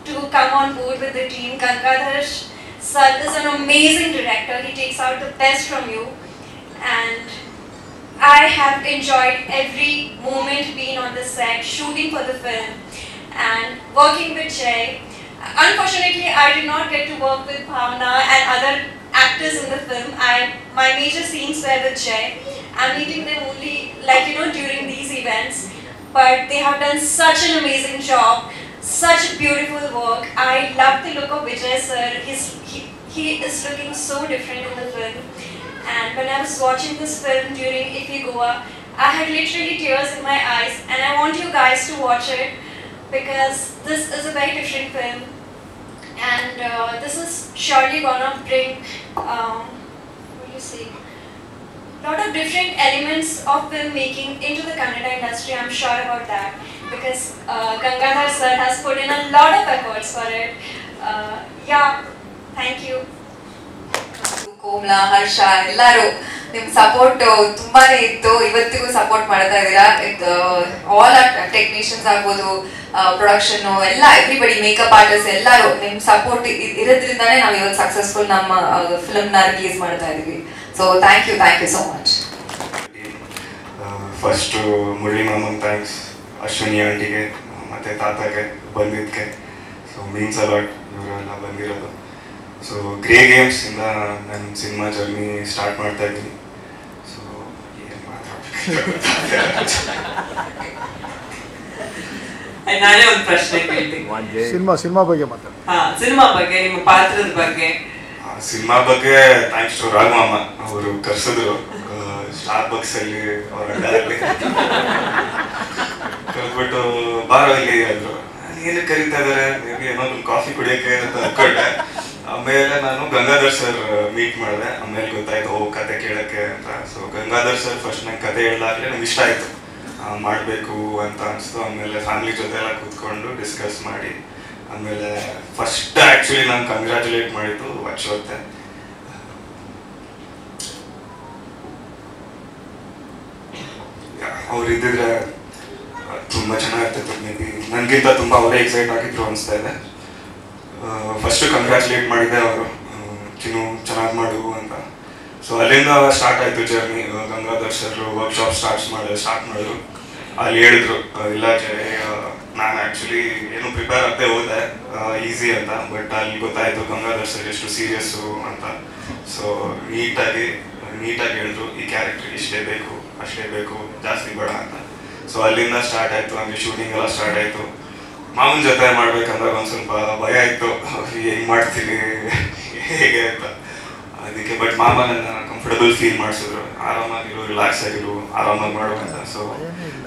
to come on board with the team, Gangadhar sir is an amazing director. He takes out the best from you, and I have enjoyed every moment being on the set, shooting for the film, and working with Jay. Unfortunately, I did not get to work with Bhavna and other actors in the film. My major scenes were with Jay. I'm meeting them only during these events, but they have done such an amazing job, such beautiful work. I love the look of Vijay sir. He is looking so different in the film. And when I was watching this film during Ifi Goa, I had literally tears in my eyes, and I want you guys to watch it because this is a very different film, and this is surely gonna bring lot of different elements of filmmaking into the Kannada industry. I'm sure about that because Gangadhar sir has put in a lot of efforts for it. Thank you. Komla, ಹರ್ಷ, ಎಲ್ಲರೂ ನಿಮ್ಮ support ತುಂಬಾನೇ ಇತ್ತು, ಇವತ್ತಿಗೂ support ಮಾಡ್ತಾ ಇದ್ದೀರಾ. All technicians ಆಗ್ಬೋದು, production ಎಲ್ಲ, everybody, makeup artist, ಎಲ್ಲರೂ ನಿಮ್ಮ ಸಪೋರ್ಟ್ ಇರೋದ್ರಿಂದಾನೇ ನಾವು ಇವತ್ತು ಸಕ್ಸಸ್ಫುಲ್ ನಮ್ಮ ಫಿಲ್ಮ್ನ ರಿಲೀಸ್ ಮಾಡ್ತಾ ಇದೀವಿ. So thank you so much. First Murali ಮಾಮನ್ ಥ್ಯಾಂಕ್ಸ್, ಅಶ್ವಿನಿ ಆಂಟಿಗೆ ಮತ್ತು ತಾತಗೆ ಬಂದಿದ್ದಕ್ಕೆ. ಸೊ ಮೀನ್ಸ್ ಅಲಾಟ್ ಇವರೆಲ್ಲ ಬಂದಿರೋದು. ಸೊ ಗ್ರೇ ಗೇಮ್ಸಿಂದ ನನ್ನ ಸಿನಿಮಾ ಜರ್ನಿ ಸ್ಟಾರ್ಟ್ ಮಾಡ್ತಾ ಇದ್ದೀನಿ. ಸೊ ಏನು ನಾನೇ ಒಂದು ಪ್ರಶ್ನೆ ಕೇಳ್ತೀನಿ. ಸಿನಿಮಾ ಬಗ್ಗೆ ಮಾತಾಡಿ. ಸಿನಿಮಾ ಬಗ್ಗೆ, ನಿಮ್ಮ ಪಾತ್ರದ ಬಗ್ಗೆ. ಸಿನಿಮಾ ಬಗ್ಗೆ ಥ್ಯಾಂಕ್ಸ್ ಟು ರಾಘವಮ್ಮ, ಅವರು ಕರ್ಸಿದ್ರು ಸ್ಟಾರ್ ಬಕ್ಸ್ ಅಲ್ಲಿ ಅವ್ರ ಅಡ್ಡಾದಲ್ಲಿ ಕರ್ಬಿಟ್ಟು ಬಾರೋ ಇಲ್ಲಿ ಅಂದ್ರು. ಏನು ಕರೀತಾ ಇದಾರೆ, ಮೇ ಬಿ ಏನೋ ಒಂದು ಕಾಫಿ ಕುಡಿಯೋಕೆ ಅಂತ ಅನ್ಕೊಂಡೆ. ಆಮೇಲೆ ನಾನು ಗಂಗಾಧರ್ ಸರ್ ಮೀಟ್ ಮಾಡಿದೆ. ಆಮೇಲೆ ಗೊತ್ತಾಯ್ತು ಕತೆ ಕೇಳಕ್ಕೆ ಅಂತ. ಸೊ ಗಂಗಾಧರ್ ಸರ್ ಫಸ್ಟ್ ನಂಗೆ ಕತೆ ಹೇಳಾಗ್ಲೇ ನಂಗೆ ಇಷ್ಟ ಆಯ್ತು, ಮಾಡಬೇಕು ಅಂತ ಅನಿಸ್ತು. ಆಮೇಲೆ ಫ್ಯಾಮಿಲಿ ಜೊತೆ ಎಲ್ಲ ಕೂತ್ಕೊಂಡು ಡಿಸ್ಕಸ್ ಮಾಡಿ ಆಮೇಲೆ ಫಸ್ಟ್ ಆ್ಯಕ್ಚುಲಿ ನಾನು ಕಂಗ್ರ್ಯಾಚುಲೇಟ್ ಮಾಡಿದ್ದು ವರ್ಷವತ್ತೆ. ಅವ್ರು ಇದ್ದಿದ್ರೆ ತುಂಬ ಚೆನ್ನಾಗಿರ್ತಿತ್ತು. ಮೇ ಬಿ ನನಗಿಂತ ತುಂಬ ಅವರೇ ಎಕ್ಸೈಟ್ ಆಗಿದ್ರು ಅನಿಸ್ತಾ ಇದೆ. ಫಸ್ಟು ಕಂಗ್ರ್ಯಾಚುಲೇಟ್ ಮಾಡಿದ್ದೆ ಅವರು, ಚಿನ್ನು ಚೆನ್ನಾಗಿ ಮಾಡು ಅಂತ. ಸೊ ಅಲ್ಲಿಂದ ಸ್ಟಾರ್ಟ್ ಆಯಿತು journey. Gangadhar sir workshop start ಮಾಡಿದ್ರು. ಅಲ್ಲಿ ಹೇಳಿದ್ರು ಇಲ್ಲ ಜಯ, ನಾನು ಆ್ಯಕ್ಚುಲಿ ಏನು ಪ್ರಿಪೇರ್ ಆಗದೆ ಹೋದೆ ಈಸಿ ಅಂತ. ಬಟ್ ಅಲ್ಲಿ ಗೊತ್ತಾಯಿತು ಗಂಗಾಧರ್ ಸರ್ ಎಷ್ಟು ಸೀರಿಯಸ್ಸು ಅಂತ. ಸೊ ನೀಟಾಗಿ ಹೇಳಿದ್ರು, ಈ ಕ್ಯಾರೆಕ್ಟರ್ ಇಷ್ಟೇ ಬೇಕು, ಅಷ್ಟೇ ಬೇಕು, ಜಾಸ್ತಿ ಬೇಡ ಅಂತ. ಸೊ ಅಲ್ಲಿಂದ ಸ್ಟಾರ್ಟ್ ಆಯಿತು. ಹಂಗೆ ಶೂಟಿಂಗ್ ಎಲ್ಲ ಸ್ಟಾರ್ಟ್ ಆಯಿತು. ಮಾವನ ಜೊತೆ ಮಾಡ್ಬೇಕಂದಾಗ ಒಂದು ಸ್ವಲ್ಪ ಭಯ ಇತ್ತು, ಹೆಂಗೆ ಮಾಡ್ತೀನಿ ಹೇಗೆ ಅಂತ. ಅದಕ್ಕೆ ಬಟ್ ಮಾಮ ನನ್ನ ಕಂಫರ್ಟಬಲ್ ಫೀಲ್ ಮಾಡಿಸಿದ್ರು, ಆರಾಮಾಗಿರು, ರಿಲ್ಯಾಕ್ಸ್ ಆಗಿರು, ಆರಾಮಾಗಿ ಮಾಡು ಅಂತ. ಸೊ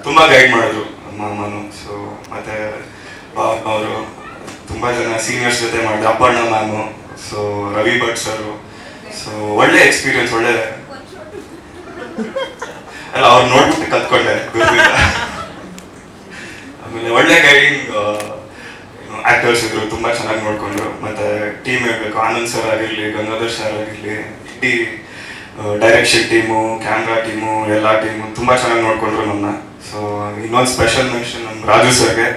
ತುಂಬ ಗೈಡ್ ಮಾಡಿದ್ರು ಮಾಮನು. ಸೊ ಮತ್ತು ಅವರು ತುಂಬ ಜನ ಸೀನಿಯರ್ಸ್ ಜೊತೆ ಮಾಡಿದೆ, ಅಪ್ಪಣ್ಣ ಮ್ಯಾಮು, ಸೊ ರವಿ ಭಟ್ ಸರು. ಸೊ ಒಳ್ಳೆ ಎಕ್ಸ್ಪೀರಿಯನ್ಸ್, ಒಳ್ಳೆ ಅಲ್ಲ ಅವ್ರು ನೋಡ್ಬಿಟ್ಟು ಕಲ್ತ್ಕೊಂಡೆ ಗೊತ್ತಿಲ್ಲ. ಆಮೇಲೆ ಒಳ್ಳೆ ಗೈಡಿಂಗ್ ಆಕ್ಟರ್ಸ್ ಇದ್ರು, ತುಂಬ ಚೆನ್ನಾಗಿ ನೋಡ್ಕೊಂಡ್ರು. ಮತ್ತು ಟೀಮ್ ಇರಬೇಕು, ಆನಂದ್ ಸರ್ ಆಗಿರಲಿ, ಗಂಗಾಧರ್ ಸರ್ ಆಗಿರಲಿ, ಇಡೀ ಡೈರೆಕ್ಷನ್ ಟೀಮು, ಕ್ಯಾಮ್ರಾ ಟೀಮು, ಎಲ್ಲ ಟೀಮು ತುಂಬ ಚೆನ್ನಾಗಿ ನೋಡ್ಕೊಂಡ್ರು ನಮ್ಮನ್ನ. ಸೊ ಇನ್ನೊಂದು ಸ್ಪೆಷಲ್ ಮೆನ್ಷನ್ ನಮ್ಮ ರಾಜು ಸರ್ಗೆ.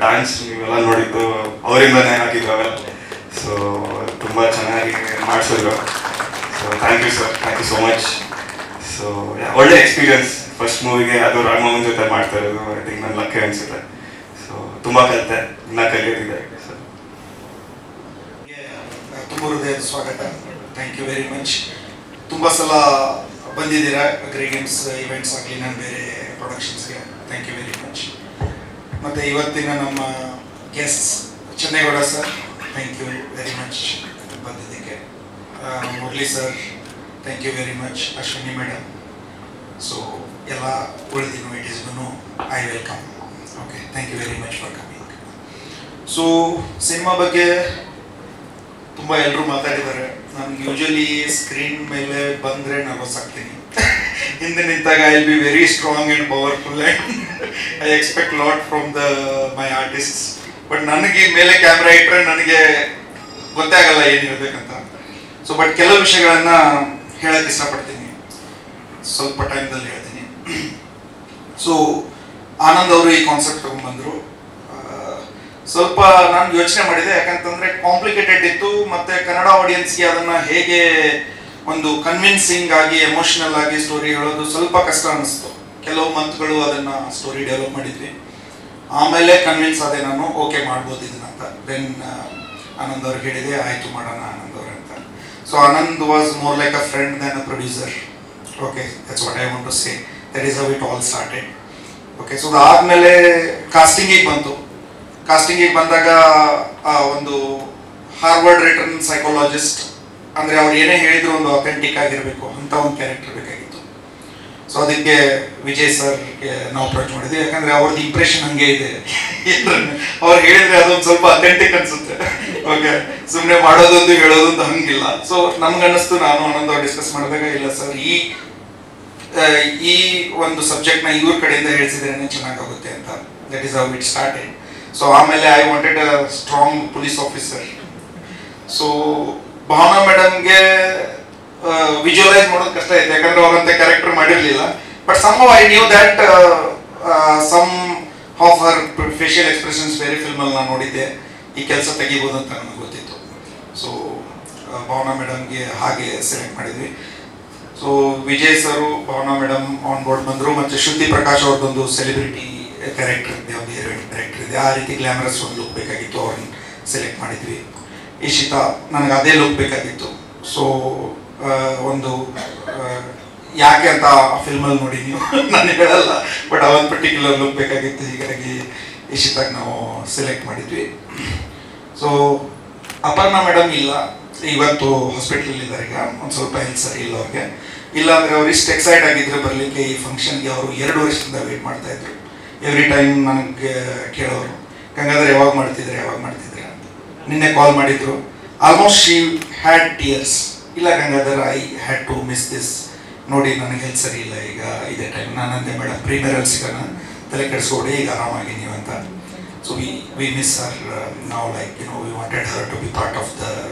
ಡ್ಯಾನ್ಸ್ ನೀವೆಲ್ಲ ನೋಡಿದ್ದು ಅವರಿಂದನೇ ಆಗಿದ್ರು ಅವೆಲ್ಲ. ಸೊ ತುಂಬ ಚೆನ್ನಾಗಿ ಮಾಡಿಸಿದ್ರು. So thank you sir, thank you so much. So ಒಳ್ಳೆ ಎಕ್ಸ್ಪೀರಿಯನ್ಸ್ ಫಸ್ಟ್ ಮೂವಿಗೆ, ಅದು ರಾಘವಮ್ಮನ ಜೊತೆ ಮಾಡ್ತಾ ಇರೋದು. ಐ ಥಿಂಕ್ ನನ್ನ ಲಕ್ಕಿ ಅನಿಸುತ್ತೆ. ಸೊ ತುಂಬ ಕಲಿತೆ, ಇನ್ನೂ ಕಲಿಯೋದಿದೆ ಸರ್. ತುಂಬ ಹೃದಯದ ಸ್ವಾಗತ. Thank you very much. ತುಂಬ ಸಲ ಬಂದಿದ್ದೀರಾ ಗ್ರೇ ಗೇಮ್ಸ್ ಇವೆಂಟ್ಸ್ ಆಗಲಿ, ನಾನು ಬೇರೆ ಪ್ರೊಡಕ್ಷನ್ಸ್ಗೆ. Thank you very much. ಮತ್ತು ಇವತ್ತಿನ ನಮ್ಮ guests Chennegowda sir, thank you very much ಬಂದಿದ್ದಕ್ಕೆ. Murali sir, thank you very much. Ashwini madam. So ಎಲ್ಲ ಉಳಿದ ಇನ್ವೈಟೀಸ್ಗೂ I welcome. Okay, thank you very much for coming. So cinema ಬಗ್ಗೆ ತುಂಬ ಎಲ್ಲರೂ ಮಾತಾಡಿದ್ದಾರೆ. ನನಗೆ ಯೂಶಲಿ ಸ್ಕ್ರೀನ್ ಮೇಲೆ ಬಂದರೆ ನರ್ವಸ್ ಆಗ್ತೀನಿ. ಹಿಂದೆ ನಿಂತಾಗ I will be very strong and powerful and I expect lot from my artists. But ನನಗೆ ಮೇಲೆ ಕ್ಯಾಮ್ರಾ ಇಟ್ಟರೆ ನನಗೆ ಗೊತ್ತೇ ಆಗಲ್ಲ ಏನಿರಬೇಕಂತ. ಸೊ ಬಟ್ ಕೆಲವು ವಿಷಯಗಳನ್ನು ಹೇಳಕ್ಕೆ ಇಷ್ಟಪಡ್ತೀನಿ, ಸ್ವಲ್ಪ ಟೈಮ್ದಲ್ಲಿ ಹೇಳ್ತೀನಿ. ಸೊ ಆನಂದ್ ಅವರು ಈ ಕಾನ್ಸೆಪ್ಟ್ ತಗೊಂಡ್ಬಂದರು. ಸ್ವಲ್ಪ ನಾನು ಯೋಚನೆ ಮಾಡಿದೆ, ಯಾಕಂತಂದರೆ ಕಾಂಪ್ಲಿಕೇಟೆಡ್ ಇತ್ತು. ಮತ್ತು ಕನ್ನಡ ಆಡಿಯನ್ಸ್ಗೆ ಅದನ್ನು ಹೇಗೆ ಒಂದು ಕನ್ವಿನ್ಸಿಂಗ್ ಆಗಿ ಎಮೋಷ್ನಲ್ ಆಗಿ ಸ್ಟೋರಿ ಹೇಳೋದು ಸ್ವಲ್ಪ ಕಷ್ಟ ಅನ್ನಿಸ್ತು. ಕೆಲವು ಮಂತ್ಗಳು ಅದನ್ನು ಸ್ಟೋರಿ ಡೆವಲಪ್ ಮಾಡಿದ್ವಿ. ಆಮೇಲೆ ಕನ್ವಿನ್ಸ್ ಆದೆ ನಾನು, ಓಕೆ ಮಾಡ್ಬೋದು ಇದನ್ನಂತ. ದೆನ್ ಆನಂದ್ ಅವ್ರಿಗೆ ಹೇಳಿದೆ, ಆಯಿತು ಮಾಡೋಣ ಆನಂದ್ ಅವ್ರೆ ಅಂತ. So Anand was more like a friend than a producer. Okay, that's what I want to say. That is how it all started. Okay, so ಅದಾದಮೇಲೆ ಕಾಸ್ಟಿಂಗಿಗೆ ಬಂತು. ಕಾಸ್ಟಿಂಗಿಗೆ ಬಂದಾಗ ಒಂದು ಹಾರ್ವರ್ಡ್ ರಿಟರ್ನ್ ಸೈಕಾಲಜಿಸ್ಟ್, ಅಂದರೆ ಅವ್ರು ಏನೇ ಹೇಳಿದ್ರು ಒಂದು ಅಥೆಂಟಿಕ್ ಆಗಿರಬೇಕು ಅಂತ ಒಂದು ಕ್ಯಾರೆಕ್ಟರ್ ಬೇಕಾಗಿತ್ತು. ಸೊ ಅದಕ್ಕೆ ವಿಜಯ್ ಸರ್ಗೆ ನಾವು ಅಪ್ರೋಚ್ ಮಾಡಿದ್ವಿ. ಯಾಕಂದರೆ ಅವ್ರದ್ದು ಇಂಪ್ರೆಷನ್ ಹಂಗೆ ಇದೆ, ಅವ್ರು ಹೇಳಿದರೆ ಅದೊಂದು ಸ್ವಲ್ಪ ಅಥೆಂಟಿಕ್ ಅನಿಸುತ್ತೆ. ಓಕೆ, ಸುಮ್ಮನೆ ಮಾಡೋದೊಂದು ಹೇಳೋದೊಂದು ಹಂಗಿಲ್ಲ. ಸೊ ನಮ್ಗನ್ನಿಸ್ತು, ನಾನು ಆನಂದ್ ಅವ್ರು ಡಿಸ್ಕಸ್ ಮಾಡಿದಾಗ, ಇಲ್ಲ ಸರ್, ಈ ಒಂದು ಸಬ್ಜೆಕ್ಟ್ನ ಇವ್ರ ಕಡೆಯಿಂದ ಹೇಳಿಸಿದ್ರೇ ಚೆನ್ನಾಗಾಗುತ್ತೆ ಅಂತ. That is how it started. So ಆಮೇಲೆ I wanted a strong police officer. So Bhavana ಮೇಡಮ್ಗೆ ವಿಜುವಲೈಸ್ ಮಾಡೋದು ಕಷ್ಟ ಐತೆ, ಯಾಕಂದ್ರೆ ಅವರಂತ ಕ್ಯಾರೆಕ್ಟರ್ ಮಾಡಿರಲಿಲ್ಲ. But somehow I knew that some of her facial expressions ಬೇರೆ ಫಿಲ್ಮಲ್ಲಿ ನಾನು ನೋಡಿದ್ದೆ, ಈ ಕೆಲಸ ತೆಗಿಬೋದು ಅಂತ ನನಗೆ ಗೊತ್ತಿತ್ತು. ಸೊ ಭಾವನಾ ಮೇಡಮ್ಗೆ ಹಾಗೆ ಸೆಲೆಕ್ಟ್ ಮಾಡಿದ್ವಿ. So Vijay sir, Bhavana madam on board ಬಂದರು. ಮತ್ತು ಶ್ರುತಿ ಪ್ರಕಾಶ್ ಅವ್ರದ್ದೊಂದು ಸೆಲೆಬ್ರಿಟಿ ಕ್ಯಾರೆಕ್ಟರ್ ಇದೆ, ಒಂದು ಹೀರೋಯಿನ್ ಕ್ಯಾರೆಕ್ಟರ್ ಇದೆ. ಆ ರೀತಿ ಗ್ಲಾಮರಸ್ ಒಂದು ಲುಕ್ ಬೇಕಾಗಿತ್ತು, ಅವ್ರನ್ನ ಸೆಲೆಕ್ಟ್ ಮಾಡಿದ್ವಿ. ಇಶಿತಾ, ನನಗೆ ಅದೇ ಲುಕ್ ಬೇಕಾಗಿತ್ತು. ಸೊ ಒಂದು ಯಾಕೆ ಅಂತ ಆ ಫಿಲ್ಮಲ್ಲಿ ನೋಡಿ ನೀವು, ನಾನು ಹೇಳಲ್ಲ, ಬಟ್ ಆ ಒಂದು ಪರ್ಟಿಕ್ಯುಲರ್ ಲುಕ್ ಬೇಕಾಗಿತ್ತು. ಹೀಗಾಗಿ ಇಶಿತಾಗ ನಾವು ಸೆಲೆಕ್ಟ್ ಮಾಡಿದ್ವಿ. ಸೊ ಅಪರ್ಣಾ ಮೇಡಮ್ ಇಲ್ಲ, ಇವತ್ತು ಹಾಸ್ಪಿಟ್ಲಲ್ಲಿ ಇದ್ದಾರೆ. ಈಗ ಒಂದು ಸ್ವಲ್ಪ ಹೆಲ್ತ್ ಸರಿ ಇಲ್ಲ ಅವ್ರಿಗೆ. ಇಲ್ಲ ಅಂದರೆ ಅವ್ರು ಇಷ್ಟು ಎಕ್ಸೈಟ್ ಆಗಿದ್ರು ಬರಲಿಕ್ಕೆ ಈ ಫಂಕ್ಷನ್ಗೆ. ಅವರು 2 ವರ್ಷದಿಂದ ವೆಯ್ಟ್ ಮಾಡ್ತಾ ಇದ್ರು. ಎವ್ರಿ ಟೈಮ್ ನನಗೆ ಕೇಳೋರು, ಗಂಗಾಧರ್ ಯಾವಾಗ ಮಾಡ್ತಿದ್ರೆ ಅಂತ. ನಿನ್ನೆ ಕಾಲ್ ಮಾಡಿದ್ರು. Almost she had tears. ಇಲ್ಲ Gangadhar, I had to miss this. ನೋಡಿ ನನಗೆ ಹೆಲ್ತ್ ಸರಿ ಇಲ್ಲ ಈಗ ಇದೇ ಟೈಮ್. ನಾನಂದೆ ಮೇಡಮ್ ಪ್ರೀಮಿಯರಲ್ಲಿ ಸಿಗೋಣ, ತಲೆ ಕೆಡಿಸ್ಕೊಡಿ, ಈಗ ಆರಾಮಾಗಿ ನೀವು ಅಂತ. ಸೊ ವಿ ಮಿಸ್ ಹರ್ ನಾವು, like we wanted her to be part of the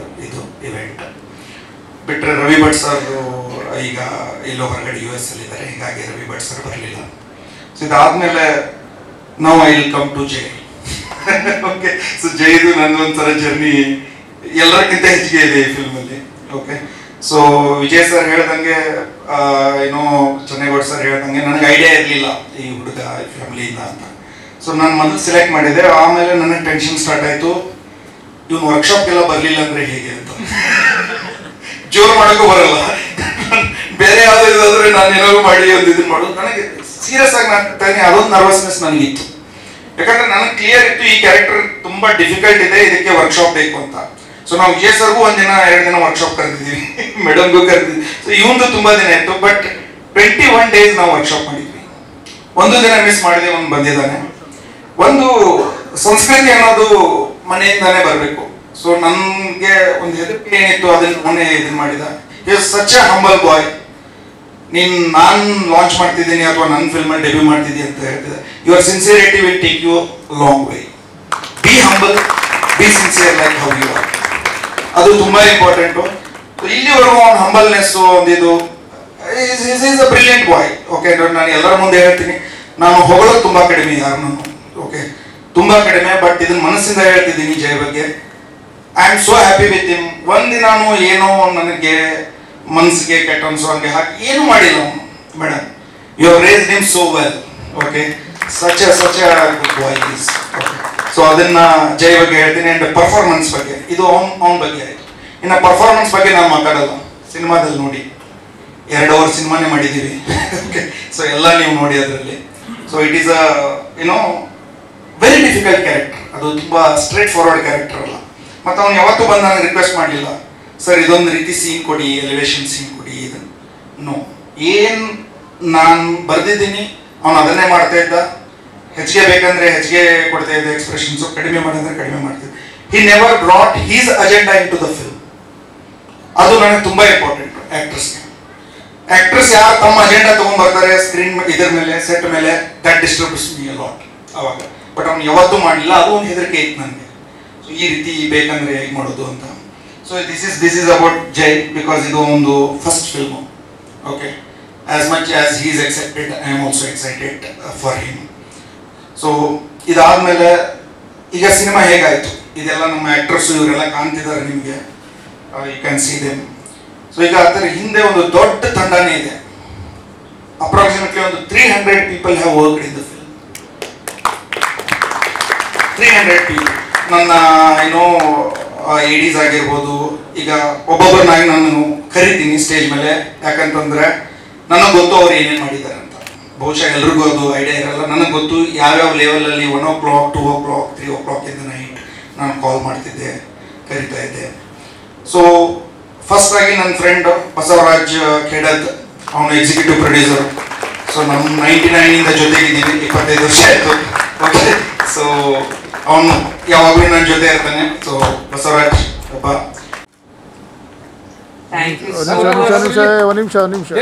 ಇದು ಇವೆಂಟ್. ಬಿಟ್ಟರೆ ರವಿ ಭಟ್ ಸರ್ ಈಗ ಎಲ್ಲೋ ಹೊರಗಡೆ US ಅಲ್ಲಿ ಇದ್ದಾರೆ, ಹೀಗಾಗಿ ರವಿ ಭಟ್ ಸರ್ ಬರಲಿಲ್ಲ. ಸೊ ಇದಾದ್ಮೇಲೆ ನಾವು I will come to Jai. Okay, so ಜೈದು ನನ್ನೊಂಥರ ಜರ್ನಿ ಎಲ್ಲರಿಗಿಂತ ಹೆಚ್ಚಿಗೆ ಇದೆ ಈ ಫಿಲ್ಮಲ್ಲಿ. ಓಕೆ, ಸೊ ವಿಜಯ್ ಸರ್ ಹೇಳ್ದಂಗೆ, ಏನೋ ಚೆನ್ನೇಗೌಡ ಸರ್ ಹೇಳ್ದಂಗೆ ನನಗೆ ಐಡಿಯಾ ಇರಲಿಲ್ಲ ಈ ಹುಡುಗ ಫ್ಯಾಮಿಲಿಯಿಂದ ಅಂತ. ಸೊ ನಾನು ಮೊದಲು ಸೆಲೆಕ್ಟ್ ಮಾಡಿದೆ. ಆಮೇಲೆ ನನಗೆ ಟೆನ್ಷನ್ ಸ್ಟಾರ್ಟ್ ಆಯಿತು, ಇವನು ವರ್ಕ್ಶಾಪ್ಗೆಲ್ಲ ಬರಲಿಲ್ಲ ಅಂದರೆ ಹೇಗೆ ಅಂತ. ಜೋರು ಮಾಡೋಕ್ಕೂ ಬರಲ್ಲ, ಬೇರೆ ಯಾವುದೋ ಇದಾದರೆ ನಾನು ಏನಾದ್ರು ಮಾಡಿ ಒಂದು ಇದನ್ನು ಮಾಡೋದು. ನನಗೆ ಸೀರಿಯಸ್ ಆಗಿ ನಾನು ಅದೊಂದು ನರ್ವಸ್ನೆಸ್ ನನಗಿತ್ತು. ಯಾಕಂದ್ರೆ ನನಗೆ ಕ್ಲಿಯರ್ ಇತ್ತು ಈ ಕ್ಯಾರೆಕ್ಟರ್ ತುಂಬ ಡಿಫಿಕಲ್ಟ್ ಇದೆ, ಇದಕ್ಕೆ ವರ್ಕ್ಶಾಪ್ ಬೇಕು ಅಂತ. ಸೊ ನಾವು ವಿಜಯ್ ಸರ್ಗೂ 1 ದಿನ 2 ದಿನ ವರ್ಕ್ಶಾಪ್ ಕರೆದಿದ್ದೀವಿ, ಮೇಡಮ್ಗೂ ಕರೆದಿದ್ವಿ. ಸೊ ಇವಂದು ತುಂಬ ದಿನ ಇತ್ತು. ಬಟ್ 21 ಡೇಸ್ ನಾವು ವರ್ಕ್ಶಾಪ್ ಮಾಡಿದ್ವಿ. 1 ದಿನ ಮಿಸ್ ಮಾಡಿದೆ, ಒಂದು ಬಂದಿದ್ದಾನೆ. ಒಂದು ಸಂಸ್ಕೃತಿ ಅನ್ನೋದು ಮನೆಯಿಂದಾನೇ ಬರಬೇಕು. ಸೊ ನನಗೆ ಒಂದು ಹೆದರಿಕೆ ಏನಿತ್ತು ಅದನ್ನು ಮೊನ್ನೆ ಇದನ್ನು ಮಾಡಿದ. ಈಸ್ ಸಚ್ ಅ ಹಂಬಲ್ ಬಾಯ್. ನಾನು ಲಾಂಚ್ ಮಾಡ್ತಿದ್ದೀನಿ ಅಥವಾ ನನ್ನ ಫಿಲ್ಮಲ್ಲಿ ಡೆಬ್ಯೂ ಮಾಡ್ತಿದ್ದೀನಿ ಅಂತ ಹೇಳ್ತಿದ್ದೆ. Your sincerity will take you long way. Be humble, be sincere like how you are. ಅದು ತುಂಬ ಇಂಪಾರ್ಟೆಂಟು. ಇಲ್ಲಿವರೆಗೂ ಒಂದು ಹಂಬಲ್ನೆಸ್ಸು, ಒಂದಿದು, is a brilliant boy. Okay, ನಾನು ಎಲ್ಲರ ಮುಂದೆ ಹೇಳ್ತೀನಿ, ನಾನು ಹೊಗಳೋದು ತುಂಬ ಕಡಿಮೆ ಯಾರನ್ನು. ಓಕೆ, ತುಂಬ ಕಡಿಮೆ. ಬಟ್ ಇದನ್ನ ಮನಸ್ಸಿಂದ ಹೇಳ್ತಿದ್ದೀನಿ ಜೈ ಬಗ್ಗೆ. I am so happy with him. ಒಂದಿನಾನು ಏನೋ ನನಗೆ ಮನಸ್ಸಿಗೆ ಕೆಟ್ಟ ಅನ್ಸೋ ಹಂಗೆ ಹಾಕಿ ಏನೂ ಮಾಡಿಲ್ಲ ಅವನು. Madam, you have raised him so well. Okay, such a good boy is. Okay, so ಅದನ್ನ ಜೈ ಬಗ್ಗೆ ಹೇಳ್ತೀನಿ. ಆ್ಯಂಡ್ ಪರ್ಫಾರ್ಮೆನ್ಸ್ ಬಗ್ಗೆ, ಇದು ಅವನ ಬಗ್ಗೆ ಆಯಿತು. ಇನ್ನು ಪರ್ಫಾರ್ಮೆನ್ಸ್ ಬಗ್ಗೆ ನಾನು ಮಾತಾಡಲ್ಲ. ಸಿನಿಮಾದಲ್ಲಿ ನೋಡಿ, 2 ಅವರ್ ಸಿನಿಮಾನೇ ಮಾಡಿದ್ದೀವಿ. ಓಕೆ, ಸೊ ಎಲ್ಲ ನೀವು ನೋಡಿ ಅದರಲ್ಲಿ. So it is a very difficult character. ಅದು ತುಂಬ ಸ್ಟ್ರೇಟ್ ಫಾರ್ವರ್ಡ್ ಕ್ಯಾರೆಕ್ಟರ್ ಅಲ್ಲ. ಮತ್ತು ಅವ್ನು ಯಾವತ್ತೂ ಬಂದು ನನಗೆ ರಿಕ್ವೆಸ್ಟ್ ಮಾಡಲಿಲ್ಲ, ಸರ್ ಇದೊಂದು ರೀತಿ ಸೀನ್ ಕೊಡಿ, ಎಲಿವೇಶನ್ ಸೀನ್ ಕೊಡಿ, ಇದನ್ನು. ನೋ, ಏನು ನಾನು ಬರೆದಿದ್ದೀನಿ ಅವನು ಅದನ್ನೇ ಮಾಡ್ತಾ ಇದ್ದ. ಹೆಚ್ಚಿಗೆ ಬೇಕಂದ್ರೆ ಹೆಚ್ಚಿಗೆ ಕೊಡ್ತಾ ಇದ್ದ ಎಕ್ಸ್ಪ್ರೆಷನ್ಸು, ಕಡಿಮೆ ಮಾಡಿದ್ರೆ ಕಡಿಮೆ ಮಾಡ್ತಿದ್ದೆ. He never brought his agenda into the film. ಅದು ನನಗೆ ತುಂಬ ಇಂಪಾರ್ಟೆಂಟ್. ಆಕ್ಟ್ರೆಸ್ ಯಾರು ತಮ್ಮ ಅಜೆಂಡಾ ತೊಗೊಂಡ್ಬರ್ತಾರೆ ಸ್ಕ್ರೀನ್ ಇದ್ರ ಮೇಲೆ, ಸೆಟ್ ಮೇಲೆ, that disturbs me a lot ಅವಾಗ. ಬಟ್ ಅವ್ನು ಯಾವತ್ತೂ ಮಾಡಲಿಲ್ಲ. ಅದು ಒಂದು ಹೆದರಿಕೆ ಇತ್ತು ನನಗೆ, ಸೊ ಈ ರೀತಿ ಬೇಕಂದ್ರೆ ಹೇಗೆ ಮಾಡೋದು ಅಂತ. So this is about Jai, because ಇದು ಒಂದು first film. Okay, as much as he is excited, I am also excited for him. So ಇದಾದಮೇಲೆ ಈಗ ಸಿನಿಮಾ ಹೇಗಾಯಿತು, ಇದೆಲ್ಲ ನಮ್ಮ ಆ್ಯಕ್ಟ್ರಸ್ಸು ಇವರೆಲ್ಲ ಕಾಣ್ತಿದ್ದಾರೆ ನಿಮಗೆ, you can see them. So ಈಗ ಅದರ ಹಿಂದೆ ಒಂದು ದೊಡ್ಡ ತಂಡನೇ ಇದೆ. ಅಪ್ರಾಕ್ಸಿಮೇಟ್ಲಿ ಒಂದು 300 people have worked in the film. 300 people. ನನ್ನ ADs ಆಗಿರ್ಬೋದು. ಈಗ ಒಬ್ಬೊಬ್ಬರನ್ನಾಗಿ ನಾನು ಕರಿತೀನಿ ಸ್ಟೇಜ್ ಮೇಲೆ, ಯಾಕಂತಂದರೆ ನನಗೆ ಗೊತ್ತು ಅವ್ರು ಏನೇನು ಮಾಡಿದ್ದಾರೆ ಅಂತ. ಬಹುಶಃ ಎಲ್ರಿಗೂ ಅದು ಐಡಿಯಾ ಇರಲ್ಲ. ನನಗೆ ಗೊತ್ತು ಯಾವ್ಯಾವ ಲೆವೆಲಲ್ಲಿ 1 o'clock, 2 o'clock, 3 o'clock in the night ನಾನು ಕಾಲ್ ಮಾಡ್ತಿದ್ದೆ, ಕರಿತಾ ಇದ್ದೆ. ಸೊ ಫಸ್ಟ್ ಆಗಿ ನನ್ನ ಫ್ರೆಂಡ್ ಬಸವರಾಜ್ ಖೇಡದ್, ಅವನು ಎಕ್ಸಿಕ್ಯೂಟಿವ್ ಪ್ರೊಡ್ಯೂಸರ್. ಸೊ ನಮ್ಮ 99 ಜೊತೆಗಿದ್ದೀನಿ, 25 ವರ್ಷ ಆಯಿತು. ಓಕೆ, ಸೊ ಅವನು ಯಾವಾಗಲೂ ನನ್ನ ಜೊತೆ ಇರ್ತಾನೆ. ಸೊ ಬಸವರಾಜ್ ಅಪ್ಪ, ಥ್ಯಾಂಕ್ ಯು. ಒಂದು ನಿಮಿಷ